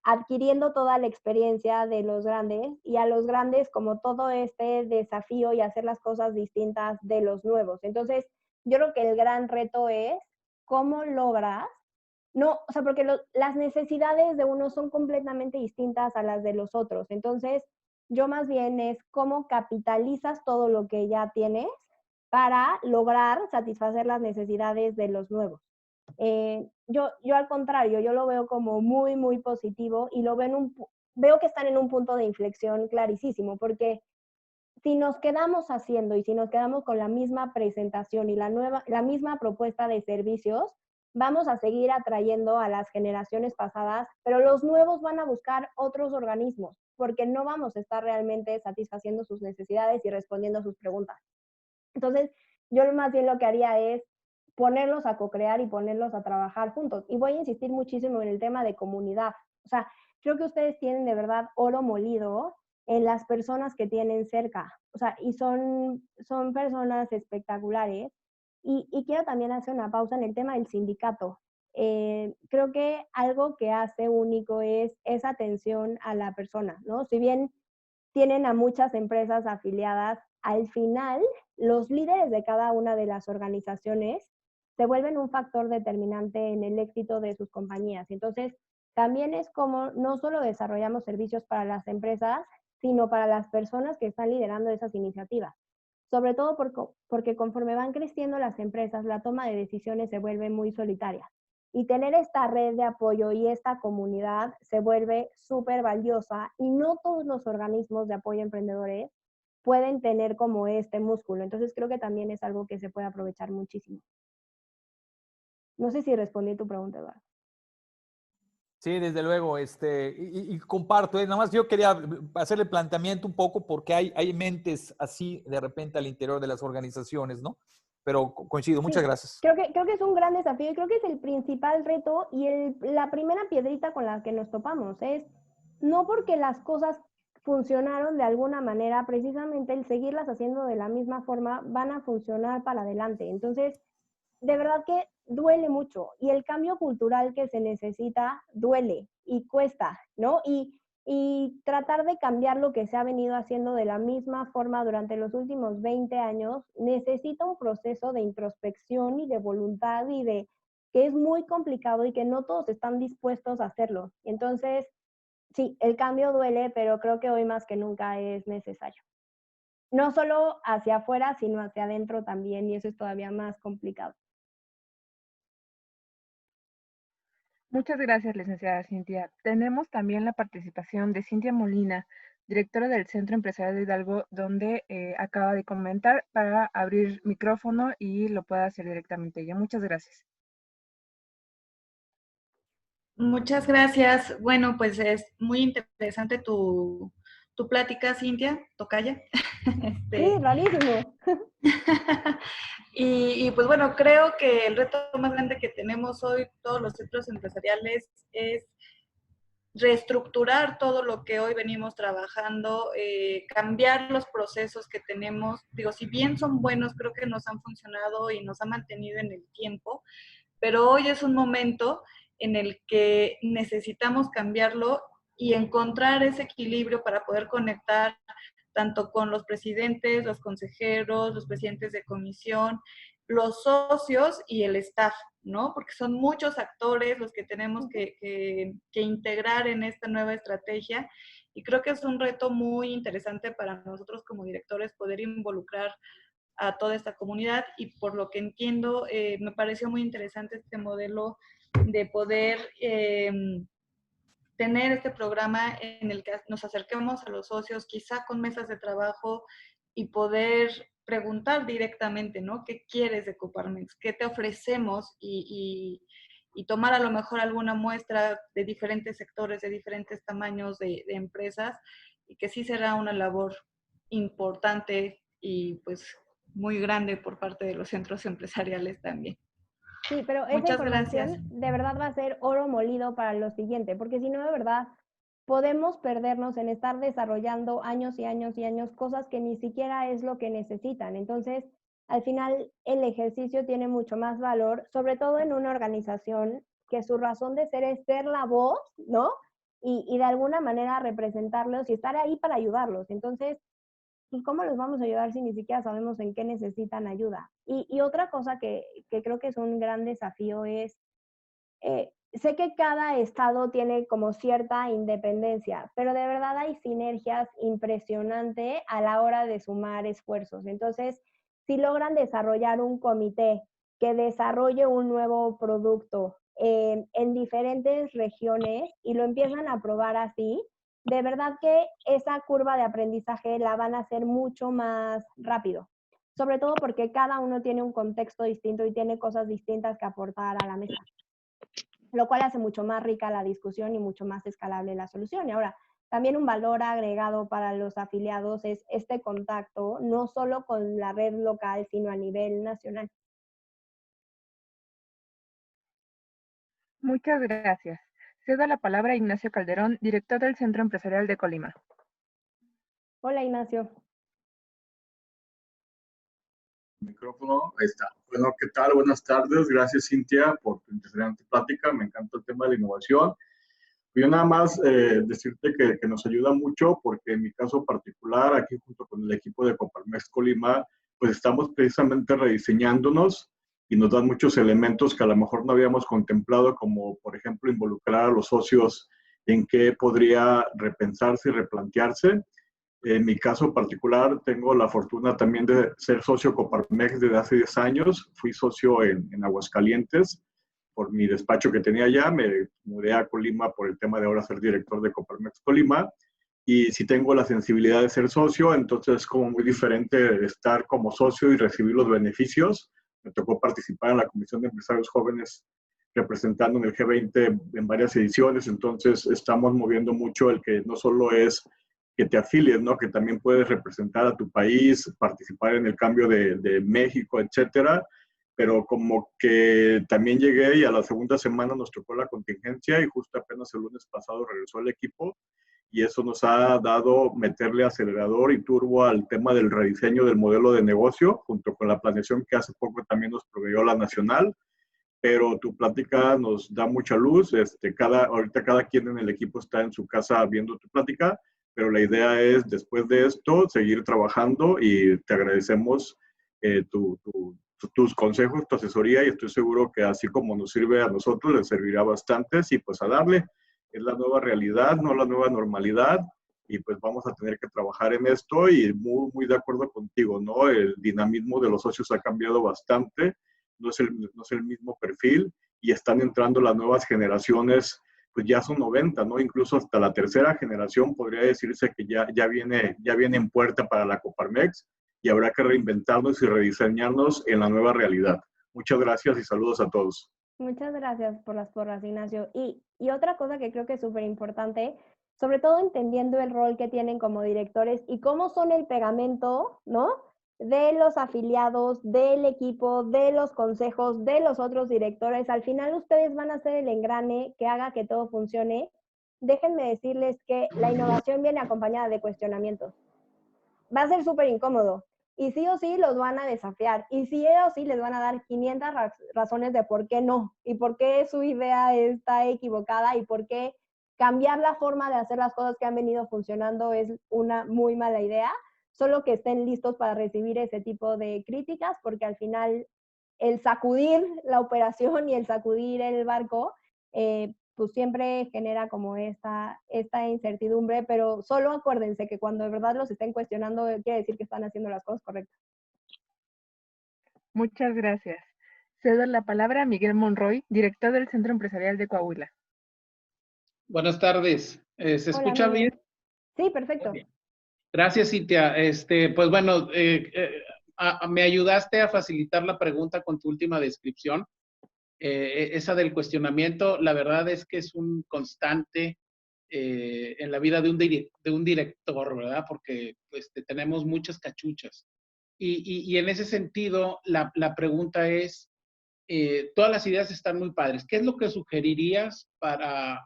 adquiriendo toda la experiencia de los grandes y a los grandes como todo este desafío y hacer las cosas distintas de los nuevos. Entonces, yo creo que el gran reto es cómo logras, no, o sea, porque las necesidades de unos son completamente distintas a las de los otros. Entonces, yo más bien es cómo capitalizas todo lo que ya tienes para lograr satisfacer las necesidades de los nuevos. Yo al contrario, yo lo veo como muy, muy positivo y veo que están en un punto de inflexión clarísimo, porque si nos quedamos haciendo y si nos quedamos con la misma presentación y la misma propuesta de servicios, vamos a seguir atrayendo a las generaciones pasadas, pero los nuevos van a buscar otros organismos, porque no vamos a estar realmente satisfaciendo sus necesidades y respondiendo a sus preguntas. Entonces, yo más bien lo que haría es ponerlos a co-crear y ponerlos a trabajar juntos. Y voy a insistir muchísimo en el tema de comunidad. O sea, creo que ustedes tienen de verdad oro molido en las personas que tienen cerca. O sea, y son personas espectaculares. Y quiero también hacer una pausa en el tema del sindicato. Creo que algo que hace único es esa atención a la persona, ¿no? Si bien tienen a muchas empresas afiliadas, al final los líderes de cada una de las organizaciones se vuelven un factor determinante en el éxito de sus compañías. Entonces, también es como no solo desarrollamos servicios para las empresas, sino para las personas que están liderando esas iniciativas. Sobre todo porque conforme van creciendo las empresas, la toma de decisiones se vuelve muy solitaria. Y tener esta red de apoyo y esta comunidad se vuelve súper valiosa y no todos los organismos de apoyo a emprendedores pueden tener como este músculo. Entonces creo que también es algo que se puede aprovechar muchísimo. No sé si respondí tu pregunta, Eduardo. Sí, desde luego, y comparto, nada más yo quería hacerle planteamiento un poco porque hay mentes así de repente al interior de las organizaciones, ¿no? Pero coincido, muchas gracias. Creo que es un gran desafío y creo que es el principal reto y la primera piedrita con la que nos topamos. Es no porque las cosas funcionaron de alguna manera, precisamente el seguirlas haciendo de la misma forma van a funcionar para adelante. Entonces, de verdad que duele mucho y el cambio cultural que se necesita duele y cuesta, ¿no? Y tratar de cambiar lo que se ha venido haciendo de la misma forma durante los últimos 20 años necesita un proceso de introspección y de voluntad y de que es muy complicado y que no todos están dispuestos a hacerlo. Entonces, sí, el cambio duele, pero creo que hoy más que nunca es necesario. No solo hacia afuera, sino hacia adentro también, y eso es todavía más complicado. Muchas gracias, licenciada Cintia. Tenemos también la participación de Cintia Molina, directora del Centro Empresarial de Hidalgo, donde acaba de comentar para abrir micrófono y lo pueda hacer directamente ella. Muchas gracias. Muchas gracias. Bueno, pues es muy interesante tu plática, Cintia, tocaya. Sí, rarísimo. Y pues bueno, creo que el reto más grande que tenemos hoy todos los centros empresariales es reestructurar todo lo que hoy venimos trabajando, cambiar los procesos que tenemos. Digo, si bien son buenos, creo que nos han funcionado y nos han mantenido en el tiempo, pero hoy es un momento en el que necesitamos cambiarlo y encontrar ese equilibrio para poder conectar tanto con los presidentes, los consejeros, los presidentes de comisión, los socios y el staff, ¿no? Porque son muchos actores los que tenemos que integrar en esta nueva estrategia y creo que es un reto muy interesante para nosotros como directores poder involucrar a toda esta comunidad y por lo que entiendo me pareció muy interesante este modelo de poder tener este programa en el que nos acerquemos a los socios, quizá con mesas de trabajo y poder preguntar directamente, ¿no? ¿Qué quieres de Coparmex? ¿Qué te ofrecemos? Y tomar a lo mejor alguna muestra de diferentes sectores, de diferentes tamaños de empresas, y que sí será una labor importante y pues muy grande por parte de los centros empresariales también. Sí, pero esa Muchas gracias. información de verdad va a ser oro molido para lo siguiente, porque si no, de verdad, podemos perdernos en estar desarrollando años y años y años cosas que ni siquiera es lo que necesitan. Entonces, al final, el ejercicio tiene mucho más valor, sobre todo en una organización que su razón de ser es ser la voz, ¿no? Y de alguna manera representarlos y estar ahí para ayudarlos. Entonces, ¿y cómo los vamos a ayudar si ni siquiera sabemos en qué necesitan ayuda? Y otra cosa que creo que es un gran desafío es, sé que cada estado tiene como cierta independencia, pero de verdad hay sinergias impresionantes a la hora de sumar esfuerzos. Entonces, si logran desarrollar un comité que desarrolle un nuevo producto en diferentes regiones y lo empiezan a probar así, de verdad que esa curva de aprendizaje la van a hacer mucho más rápido. sobre todo porque cada uno tiene un contexto distinto y tiene cosas distintas que aportar a la mesa, lo cual hace mucho más rica la discusión y mucho más escalable la solución. Y ahora, también un valor agregado para los afiliados es este contacto, no solo con la red local, sino a nivel nacional. Muchas gracias. Cedo la palabra a Ignacio Calderón, director del Centro Empresarial de Colima. Hola, Ignacio. Micrófono, ahí está. Bueno, ¿qué tal? Buenas tardes. Gracias, Cintia, por tu interesante plática. Me encanta el tema de la innovación. Yo nada más decirte que nos ayuda mucho porque en mi caso particular, aquí junto con el equipo de Coparmex Colima, pues estamos precisamente rediseñándonos y nos dan muchos elementos que a lo mejor no habíamos contemplado, como por ejemplo involucrar a los socios en qué podría repensarse y replantearse. En mi caso particular, tengo la fortuna también de ser socio Coparmex desde hace 10 años. Fui socio en Aguascalientes por mi despacho que tenía allá. Me mudé a Colima por el tema de ahora ser director de Coparmex Colima. Y si tengo la sensibilidad de ser socio, entonces es como muy diferente estar como socio y recibir los beneficios. Me tocó participar en la Comisión de Empresarios Jóvenes representando en el G20 en varias ediciones. Entonces estamos moviendo mucho el que no solo es que te afilies, ¿no? Que también puedes representar a tu país, participar en el cambio de México, etcétera. Pero como que también llegué y a la segunda semana nos tocó la contingencia y justo apenas el lunes pasado regresó el equipo y eso nos ha dado meterle acelerador y turbo al tema del rediseño del modelo de negocio, junto con la planeación que hace poco también nos proveyó la Nacional. Pero tu plática nos da mucha luz. Ahorita cada quien en el equipo está en su casa viendo tu plática, pero la idea es, después de esto, seguir trabajando y te agradecemos tus consejos, tu asesoría y estoy seguro que así como nos sirve a nosotros, les servirá bastante y pues a darle. Es la nueva realidad, no la nueva normalidad y pues vamos a tener que trabajar en esto y muy, muy de acuerdo contigo, ¿no? El dinamismo de los socios ha cambiado bastante, no es el mismo perfil y están entrando las nuevas generaciones, pues ya son 90, ¿no? Incluso hasta la tercera generación podría decirse que ya viene en puerta para la Coparmex y habrá que reinventarnos y rediseñarnos en la nueva realidad. Muchas gracias y saludos a todos. Muchas gracias por las porras, Ignacio. Y otra cosa que creo que es súper importante, sobre todo entendiendo el rol que tienen como directores y cómo son el pegamento, ¿no? De los afiliados, del equipo, de los consejos, de los otros directores. Al final ustedes van a ser el engrane que haga que todo funcione. Déjenme decirles que la innovación viene acompañada de cuestionamientos. Va a ser súper incómodo. Y sí o sí los van a desafiar. Y sí o sí les van a dar 500 razones de por qué no. Y por qué su idea está equivocada. Y por qué cambiar la forma de hacer las cosas que han venido funcionando es una muy mala idea. Solo que estén listos para recibir ese tipo de críticas. Porque al final el sacudir la operación y el sacudir el barco pues siempre genera como esta incertidumbre, pero solo acuérdense que cuando de verdad los estén cuestionando quiere decir que están haciendo las cosas correctas. Muchas gracias. Cedo la palabra a Miguel Monroy, director del Centro Empresarial de Coahuila. Buenas tardes. ¿Se escucha Hola, bien? Sí, perfecto. Bien. Gracias, Cintia. Pues bueno, me ayudaste a facilitar la pregunta con tu última descripción. Esa del cuestionamiento, la verdad es que es un constante en la vida de un director, ¿verdad? Porque tenemos muchas cachuchas. Y en ese sentido, la pregunta es, todas las ideas están muy padres. ¿Qué es lo que sugerirías para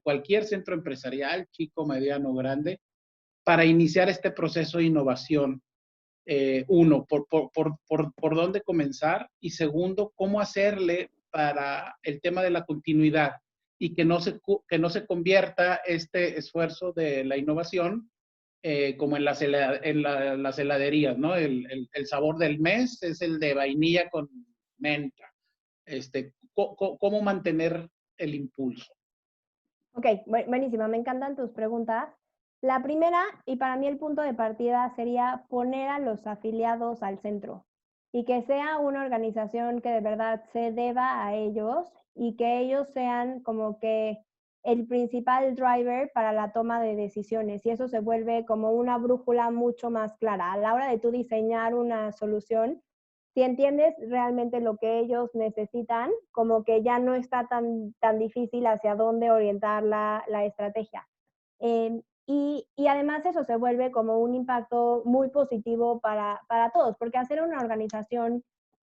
cualquier centro empresarial, chico, mediano, grande, para iniciar este proceso de innovación? Uno, por dónde comenzar y segundo, cómo hacerle para el tema de la continuidad y que no se convierta este esfuerzo de la innovación como en las heladerías, ¿no? El sabor del mes es el de vainilla con menta. ¿Cómo mantener el impulso? Ok, buenísima, me encantan tus preguntas. La primera, y para mí el punto de partida sería poner a los afiliados al centro y que sea una organización que de verdad se deba a ellos y que ellos sean como que el principal driver para la toma de decisiones y eso se vuelve como una brújula mucho más clara. A la hora de tú diseñar una solución, si entiendes realmente lo que ellos necesitan, como que ya no está tan difícil hacia dónde orientar la estrategia. Y además eso se vuelve como un impacto muy positivo para todos, porque hacer una organización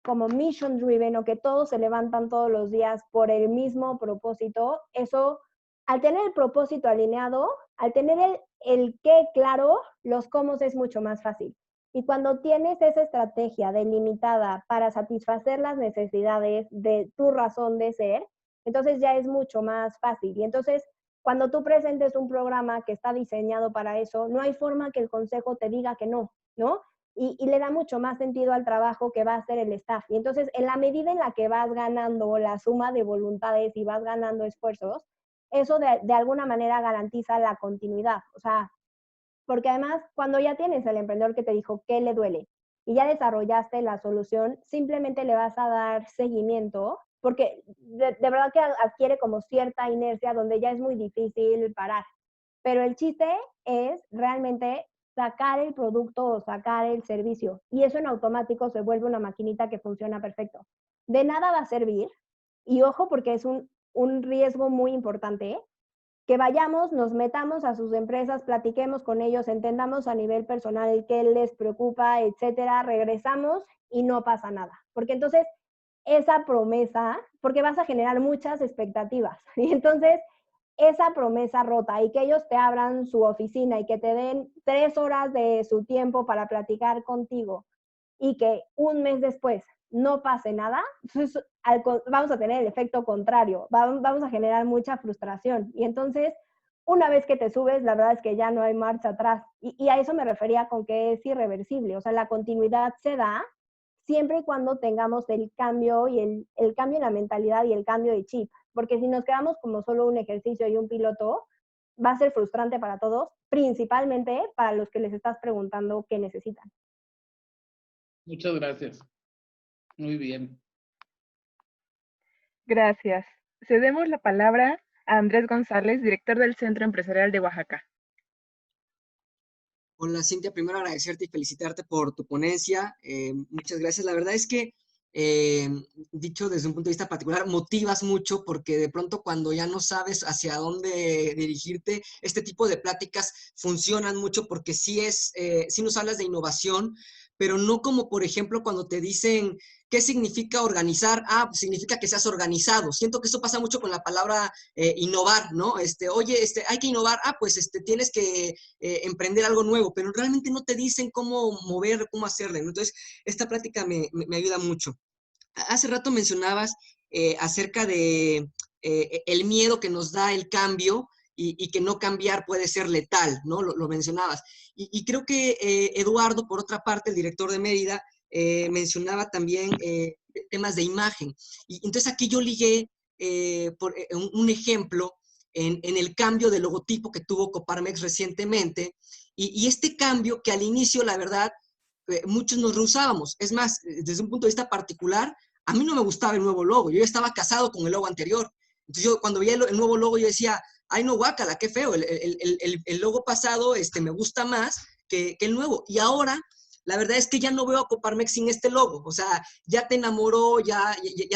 como mission driven o que todos se levantan todos los días por el mismo propósito, eso, al tener el propósito alineado, al tener el qué claro, los cómo es mucho más fácil. Y cuando tienes esa estrategia delimitada para satisfacer las necesidades de tu razón de ser, entonces ya es mucho más fácil. Y entonces, cuando tú presentes un programa que está diseñado para eso, no hay forma que el consejo te diga que no, ¿no? Y le da mucho más sentido al trabajo que va a hacer el staff. Y entonces, en la medida en la que vas ganando la suma de voluntades y vas ganando esfuerzos, eso de alguna manera garantiza la continuidad. O sea, porque además, cuando ya tienes el emprendedor que te dijo qué le duele y ya desarrollaste la solución, simplemente le vas a dar seguimiento, porque de verdad que adquiere como cierta inercia donde ya es muy difícil parar. Pero el chiste es realmente sacar el producto o sacar el servicio. Y eso en automático se vuelve una maquinita que funciona perfecto. De nada va a servir, y ojo porque es un riesgo muy importante, que vayamos, nos metamos a sus empresas, platiquemos con ellos, entendamos a nivel personal qué les preocupa, etcétera, regresamos y no pasa nada. Porque entonces esa promesa, porque vas a generar muchas expectativas, y entonces esa promesa rota y que ellos te abran su oficina y que te den 3 horas de su tiempo para platicar contigo y que un mes después no pase nada, entonces vamos a tener el efecto contrario, vamos a generar mucha frustración. Y entonces, una vez que te subes, la verdad es que ya no hay marcha atrás. Y a eso me refería con que es irreversible. O sea, la continuidad se da siempre y cuando tengamos el cambio y el cambio en la mentalidad y el cambio de chip. Porque si nos quedamos como solo un ejercicio y un piloto, va a ser frustrante para todos, principalmente para los que les estás preguntando qué necesitan. Muchas gracias. Muy bien. Gracias. Cedemos la palabra a Andrés González, director del Centro Empresarial de Oaxaca. Hola Cintia, primero agradecerte y felicitarte por tu ponencia. Muchas gracias. La verdad es que, dicho desde un punto de vista particular, motivas mucho porque de pronto cuando ya no sabes hacia dónde dirigirte, este tipo de pláticas funcionan mucho porque sí nos hablas de innovación, pero no como, por ejemplo, cuando te dicen, ¿qué significa organizar? Pues significa que seas organizado. Siento que eso pasa mucho con la palabra innovar, ¿no? Oye, hay que innovar. Pues tienes que emprender algo nuevo, pero realmente no te dicen cómo mover, cómo hacerle, ¿no? Entonces, esta plática me ayuda mucho. Hace rato mencionabas acerca de el miedo que nos da el cambio y que no cambiar puede ser letal, ¿no? Lo mencionabas. Y creo que Eduardo, por otra parte, el director de Mérida, mencionaba también temas de imagen. Y entonces aquí yo ligué un ejemplo en el cambio de logotipo que tuvo Coparmex recientemente. Y este cambio que al inicio, la verdad, muchos nos rehusábamos. Es más, desde un punto de vista particular, a mí no me gustaba el nuevo logo. Yo ya estaba casado con el logo anterior. Entonces yo cuando veía el nuevo logo, yo decía, ay no, guácala, qué feo. El logo pasado me gusta más que el nuevo. Y ahora, la verdad es que ya no veo a Coparmex sin este logo. O sea, ya te enamoró, ya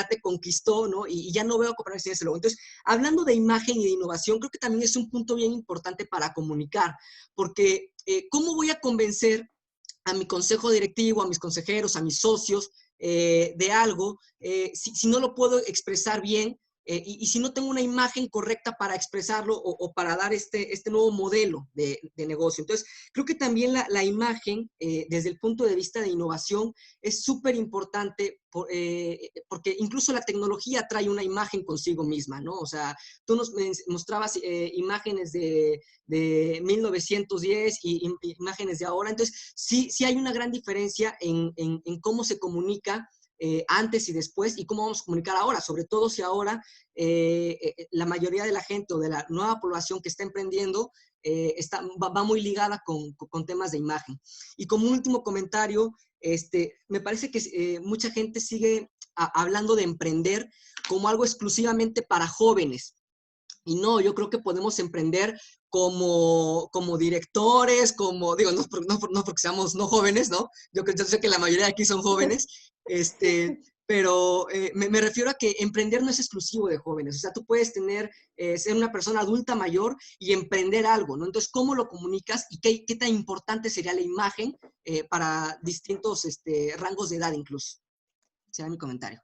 te conquistó, ¿no? Y ya no veo a Coparmex sin este logo. Entonces, hablando de imagen y de innovación, creo que también es un punto bien importante para comunicar. Porque, ¿cómo voy a convencer a mi consejo directivo, a mis consejeros, a mis socios de algo, si no lo puedo expresar bien y si no tengo una imagen correcta para expresarlo o para dar este nuevo modelo de negocio? Entonces, creo que también la imagen, desde el punto de vista de innovación, es súper importante porque incluso la tecnología trae una imagen consigo misma, ¿no? O sea, tú nos mostrabas imágenes de 1910 y imágenes de ahora. Entonces, sí hay una gran diferencia en cómo se comunica antes y después y cómo vamos a comunicar ahora, sobre todo si ahora la mayoría de la gente o de la nueva población que está emprendiendo va muy ligada con temas de imagen. Y como último comentario, me parece que mucha gente sigue hablando de emprender como algo exclusivamente para jóvenes. Y no, yo creo que podemos emprender como directores, como, digo, no porque seamos no jóvenes, ¿no? Yo sé que la mayoría de aquí son jóvenes, pero me refiero a que emprender no es exclusivo de jóvenes. O sea, tú puedes ser una persona adulta mayor y emprender algo, ¿no? Entonces, ¿cómo lo comunicas y qué tan importante sería la imagen para distintos rangos de edad incluso? Ese era mi comentario.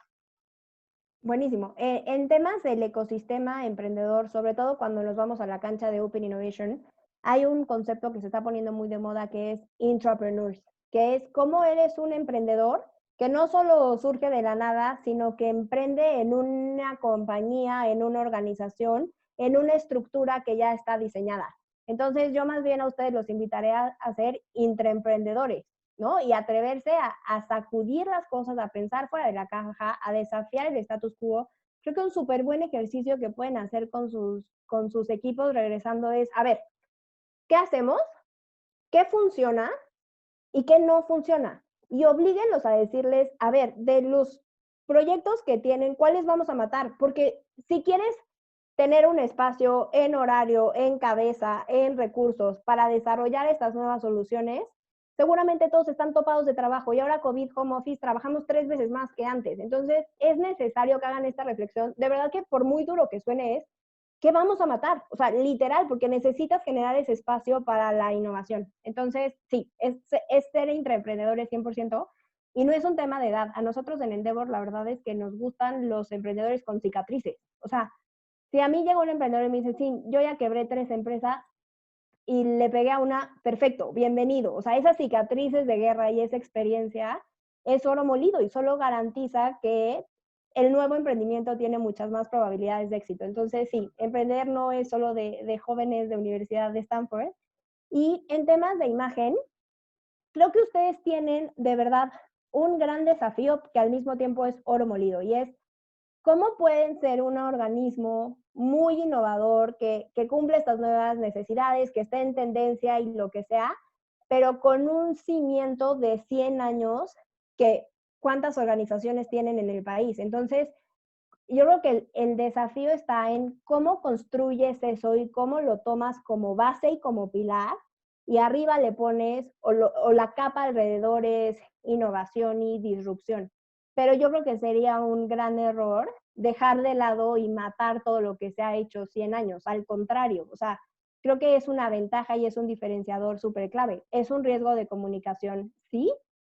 Buenísimo. En temas del ecosistema emprendedor, sobre todo cuando nos vamos a la cancha de Open Innovation, hay un concepto que se está poniendo muy de moda que es intrapreneurs, que es cómo eres un emprendedor que no solo surge de la nada, sino que emprende en una compañía, en una organización, en una estructura que ya está diseñada. Entonces, yo más bien a ustedes los invitaré a ser intraemprendedores, ¿no? Y atreverse a sacudir las cosas, a pensar fuera de la caja, a desafiar el status quo. Creo que un súper buen ejercicio que pueden hacer con sus equipos regresando es, a ver, ¿qué hacemos? ¿Qué funciona? ¿Y qué no funciona? Y oblíguenlos a decirles, a ver, de los proyectos que tienen, ¿cuáles vamos a matar? Porque si quieres tener un espacio en horario, en cabeza, en recursos para desarrollar estas nuevas soluciones, seguramente todos están topados de trabajo y ahora COVID, home office, trabajamos 3 veces más que antes. Entonces, es necesario que hagan esta reflexión. De verdad que por muy duro que suene es, ¿qué vamos a matar? O sea, literal, porque necesitas generar ese espacio para la innovación. Entonces, sí, es ser intraemprendedores 100%. Y no es un tema de edad. A nosotros en Endeavor, la verdad es que nos gustan los emprendedores con cicatrices. O sea, si a mí llega un emprendedor y me dice, sí, yo ya quebré 3 empresas y le pegué a una, perfecto, bienvenido. O sea, esas cicatrices de guerra y esa experiencia es oro molido y solo garantiza que el nuevo emprendimiento tiene muchas más probabilidades de éxito. Entonces, sí, emprender no es solo de jóvenes de Universidad de Stanford. Y en temas de imagen, creo que ustedes tienen de verdad un gran desafío que al mismo tiempo es oro molido y es ¿cómo pueden ser un organismo muy innovador que cumple estas nuevas necesidades, que esté en tendencia y lo que sea, pero con un cimiento de 100 años que cuántas organizaciones tienen en el país? Entonces, yo creo que el desafío está en cómo construyes eso y cómo lo tomas como base y como pilar, y arriba le pones, o la capa alrededor es innovación y disrupción. Pero yo creo que sería un gran error dejar de lado y matar todo lo que se ha hecho 100 años. Al contrario, o sea, creo que es una ventaja y es un diferenciador súper clave. Es un riesgo de comunicación, sí,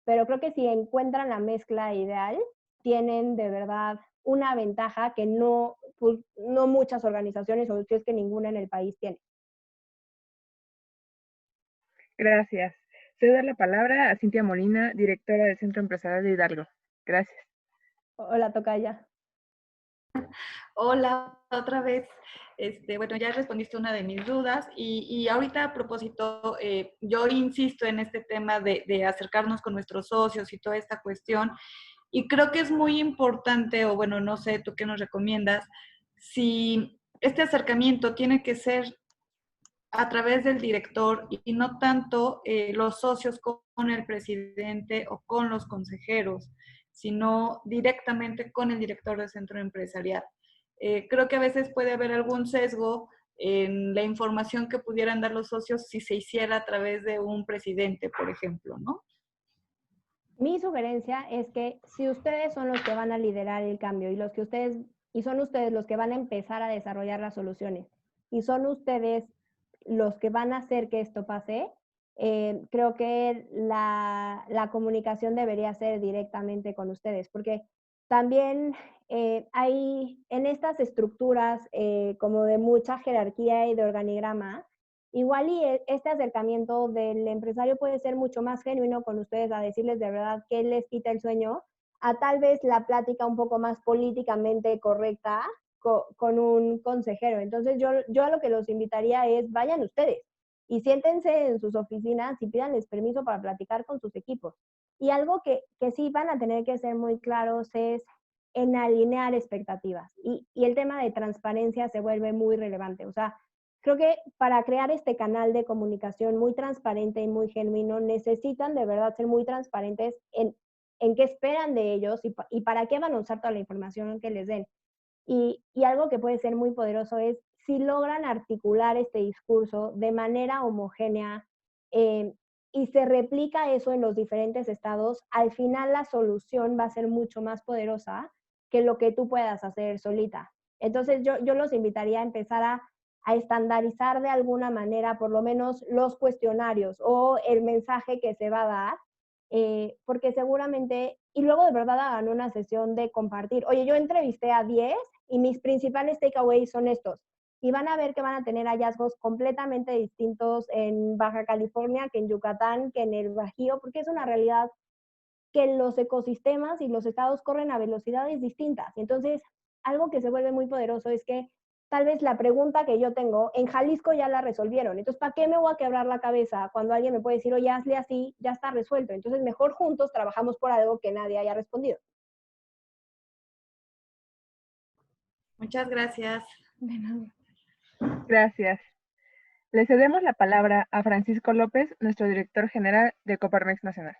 pero creo que si encuentran la mezcla ideal, tienen de verdad una ventaja que no, pues, no muchas organizaciones, o si es que ninguna en el país tiene. Gracias. Cedo la palabra a Cintia Molina, directora del Centro Empresarial de Hidalgo. Gracias. Hola, tocaya. Hola, otra vez. Bueno, ya respondiste una de mis dudas y ahorita a propósito, yo insisto en este tema de acercarnos con nuestros socios y toda esta cuestión, y creo que es muy importante, o bueno, no sé, tú qué nos recomiendas, si este acercamiento tiene que ser a través del director y no tanto los socios con el presidente o con los consejeros, sino directamente con el director del centro empresarial. Creo que a veces puede haber algún sesgo en la información que pudieran dar los socios si se hiciera a través de un presidente, por ejemplo, ¿no? Mi sugerencia es que si ustedes son los que van a liderar el cambio y son ustedes los que van a empezar a desarrollar las soluciones y son ustedes los que van a hacer que esto pase, creo que la comunicación debería ser directamente con ustedes, porque también hay en estas estructuras como de mucha jerarquía y de organigrama, igual y este acercamiento del empresario puede ser mucho más genuino con ustedes a decirles de verdad que les quita el sueño, a tal vez la plática un poco más políticamente correcta con un consejero. Entonces yo a lo que los invitaría es vayan ustedes y siéntense en sus oficinas y pídanles permiso para platicar con sus equipos. Y algo que sí van a tener que ser muy claros es en alinear expectativas. Y el tema de transparencia se vuelve muy relevante. O sea, creo que para crear este canal de comunicación muy transparente y muy genuino, necesitan de verdad ser muy transparentes en qué esperan de ellos y para qué van a usar toda la información que les den. Y algo que puede ser muy poderoso es, si logran articular este discurso de manera homogénea y se replica eso en los diferentes estados, al final la solución va a ser mucho más poderosa que lo que tú puedas hacer solita. Entonces yo los invitaría a empezar a estandarizar de alguna manera por lo menos los cuestionarios o el mensaje que se va a dar, porque seguramente, y luego de verdad hagan una sesión de compartir. Oye, yo entrevisté a 10 y mis principales takeaways son estos. Y van a ver que van a tener hallazgos completamente distintos en Baja California, que en Yucatán, que en el Bajío, porque es una realidad que los ecosistemas y los estados corren a velocidades distintas. Entonces, algo que se vuelve muy poderoso es que tal vez la pregunta que yo tengo, en Jalisco ya la resolvieron. Entonces, ¿para qué me voy a quebrar la cabeza cuando alguien me puede decir, oye, hazle así, ya está resuelto? Entonces, mejor juntos trabajamos por algo que nadie haya respondido. Muchas gracias. Gracias. Le cedemos la palabra a Francisco López, nuestro director general de Coparmex Nacional.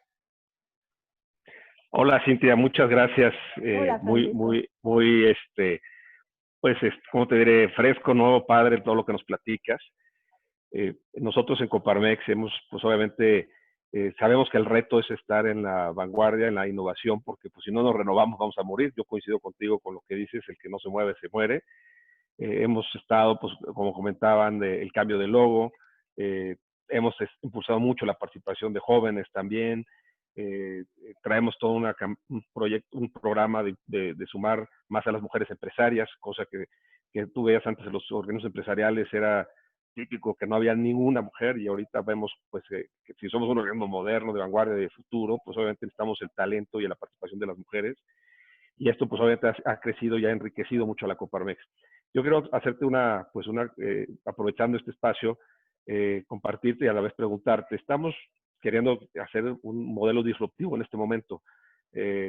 Hola, Cintia, muchas gracias. Hola, Muy, Francisco. pues, ¿cómo te diré? Fresco, nuevo, padre, todo lo que nos platicas. Nosotros en Coparmex hemos, pues obviamente, sabemos que el reto es estar en la vanguardia, en la innovación, porque pues si no nos renovamos vamos a morir. Yo coincido contigo con lo que dices, el que no se mueve, se muere. Hemos estado, pues, como comentaban, el cambio de logo. Hemos impulsado mucho la participación de jóvenes también. Traemos todo un proyecto, un programa de sumar más a las mujeres empresarias, cosa que tú veías antes en los organismos empresariales, era típico que no había ninguna mujer, y ahorita vemos pues que si somos un organismo moderno, de vanguardia, de futuro, pues obviamente necesitamos el talento y la participación de las mujeres, y esto pues obviamente ha crecido y ha enriquecido mucho a la Coparmex. Yo quiero hacerte aprovechando este espacio, compartirte y a la vez preguntarte, estamos queriendo hacer un modelo disruptivo en este momento.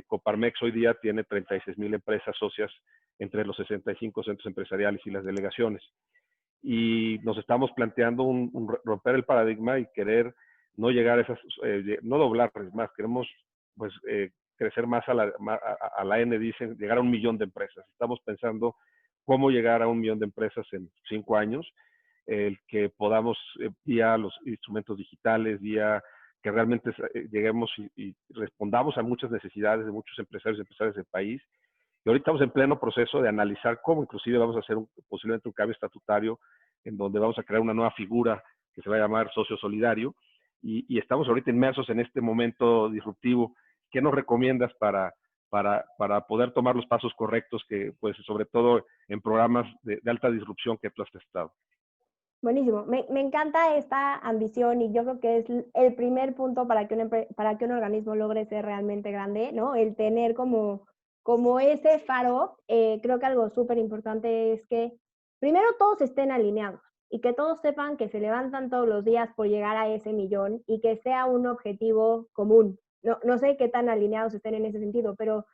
Coparmex hoy día tiene 36,000 empresas socias entre los 65 centros empresariales y las delegaciones. Y nos estamos planteando romper el paradigma y querer no llegar a esas, no doblar más, queremos pues crecer más a la N, dicen, llegar a 1 millón de empresas. Estamos pensando cómo llegar a 1 millón de empresas en 5 años, el que podamos, vía los instrumentos digitales, vía que realmente lleguemos y respondamos a muchas necesidades de muchos empresarios y empresarias del país. Y ahorita estamos en pleno proceso de analizar cómo inclusive vamos a hacer posiblemente un cambio estatutario en donde vamos a crear una nueva figura que se va a llamar socio solidario, y estamos ahorita inmersos en este momento disruptivo. ¿Qué nos recomiendas para poder tomar los pasos correctos, que pues sobre todo en programas de alta disrupción que tú has testado? Buenísimo. Me encanta esta ambición y yo creo que es el primer punto para que un organismo logre ser realmente grande, ¿no? El tener como ese faro. Creo que algo súper importante es que primero todos estén alineados y que todos sepan que se levantan todos los días por llegar a ese millón y que sea un objetivo común. No sé qué tan alineados estén en ese sentido, pero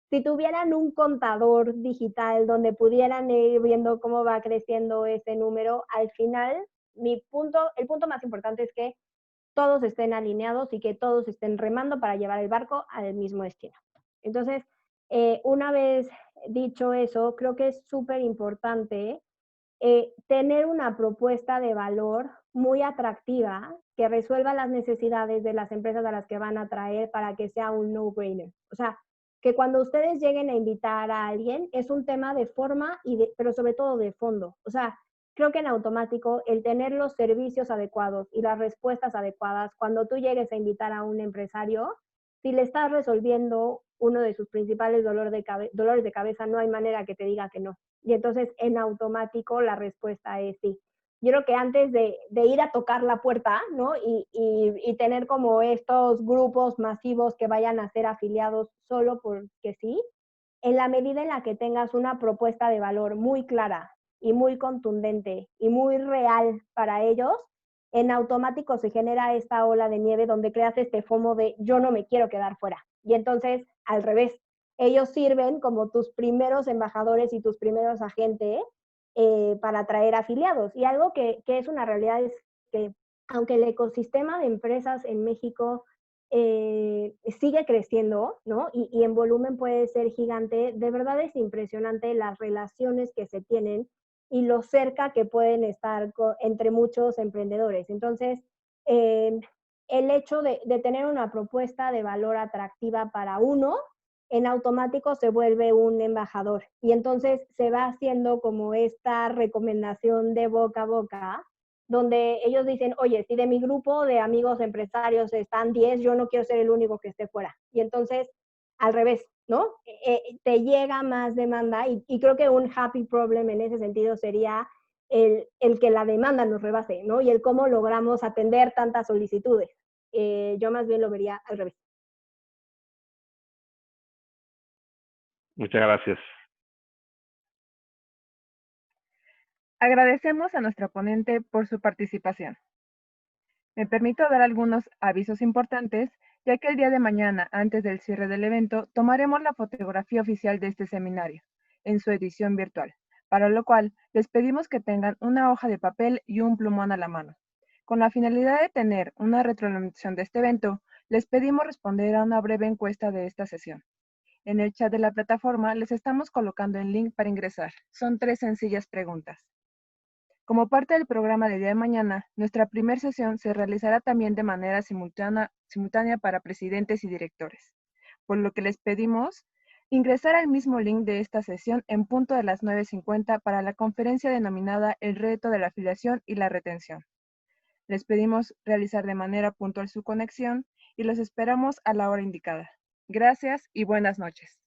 si tuvieran un contador digital donde pudieran ir viendo cómo va creciendo ese número, al final, el punto más importante es que todos estén alineados y que todos estén remando para llevar el barco al mismo destino. Entonces, una vez dicho eso, creo que es súper importante tener una propuesta de valor muy atractiva que resuelva las necesidades de las empresas a las que van a traer para que sea un no-brainer. O sea, que cuando ustedes lleguen a invitar a alguien es un tema de forma, pero sobre todo de fondo. O sea, creo que en automático el tener los servicios adecuados y las respuestas adecuadas, cuando tú llegues a invitar a un empresario, si le estás resolviendo uno de sus principales dolores de cabeza, no hay manera que te diga que no. Y entonces en automático la respuesta es sí. Yo creo que antes de ir a tocar la puerta, ¿no? Y tener como estos grupos masivos que vayan a ser afiliados solo porque sí, en la medida en la que tengas una propuesta de valor muy clara y muy contundente y muy real para ellos, en automático se genera esta ola de nieve donde creas este FOMO de yo no me quiero quedar fuera. Y entonces, al revés, ellos sirven como tus primeros embajadores y tus primeros agentes para atraer afiliados. Y algo que es una realidad es que aunque el ecosistema de empresas en México sigue creciendo, ¿no? Y en volumen puede ser gigante, de verdad es impresionante las relaciones que se tienen y lo cerca que pueden estar entre muchos emprendedores. Entonces, el hecho de tener una propuesta de valor atractiva para uno, en automático se vuelve un embajador. Y entonces se va haciendo como esta recomendación de boca a boca, donde ellos dicen, oye, si de mi grupo de amigos empresarios están 10, yo no quiero ser el único que esté fuera. Y entonces, al revés, ¿no? Te llega más demanda y creo que un happy problem en ese sentido sería el que la demanda nos rebase, ¿no? Y el cómo logramos atender tantas solicitudes. Yo más bien lo vería al revés. Muchas gracias. Agradecemos a nuestra ponente por su participación. Me permito dar algunos avisos importantes, ya que el día de mañana, antes del cierre del evento, tomaremos la fotografía oficial de este seminario, en su edición virtual, para lo cual les pedimos que tengan una hoja de papel y un plumón a la mano. Con la finalidad de tener una retroalimentación de este evento, les pedimos responder a una breve encuesta de esta sesión. En el chat de la plataforma les estamos colocando el link para ingresar. Son 3 sencillas preguntas. Como parte del programa de día de mañana, nuestra primera sesión se realizará también de manera simultánea para presidentes y directores, por lo que les pedimos ingresar al mismo link de esta sesión en punto de las 9:50 para la conferencia denominada El reto de la afiliación y la retención. Les pedimos realizar de manera puntual su conexión y los esperamos a la hora indicada. Gracias y buenas noches.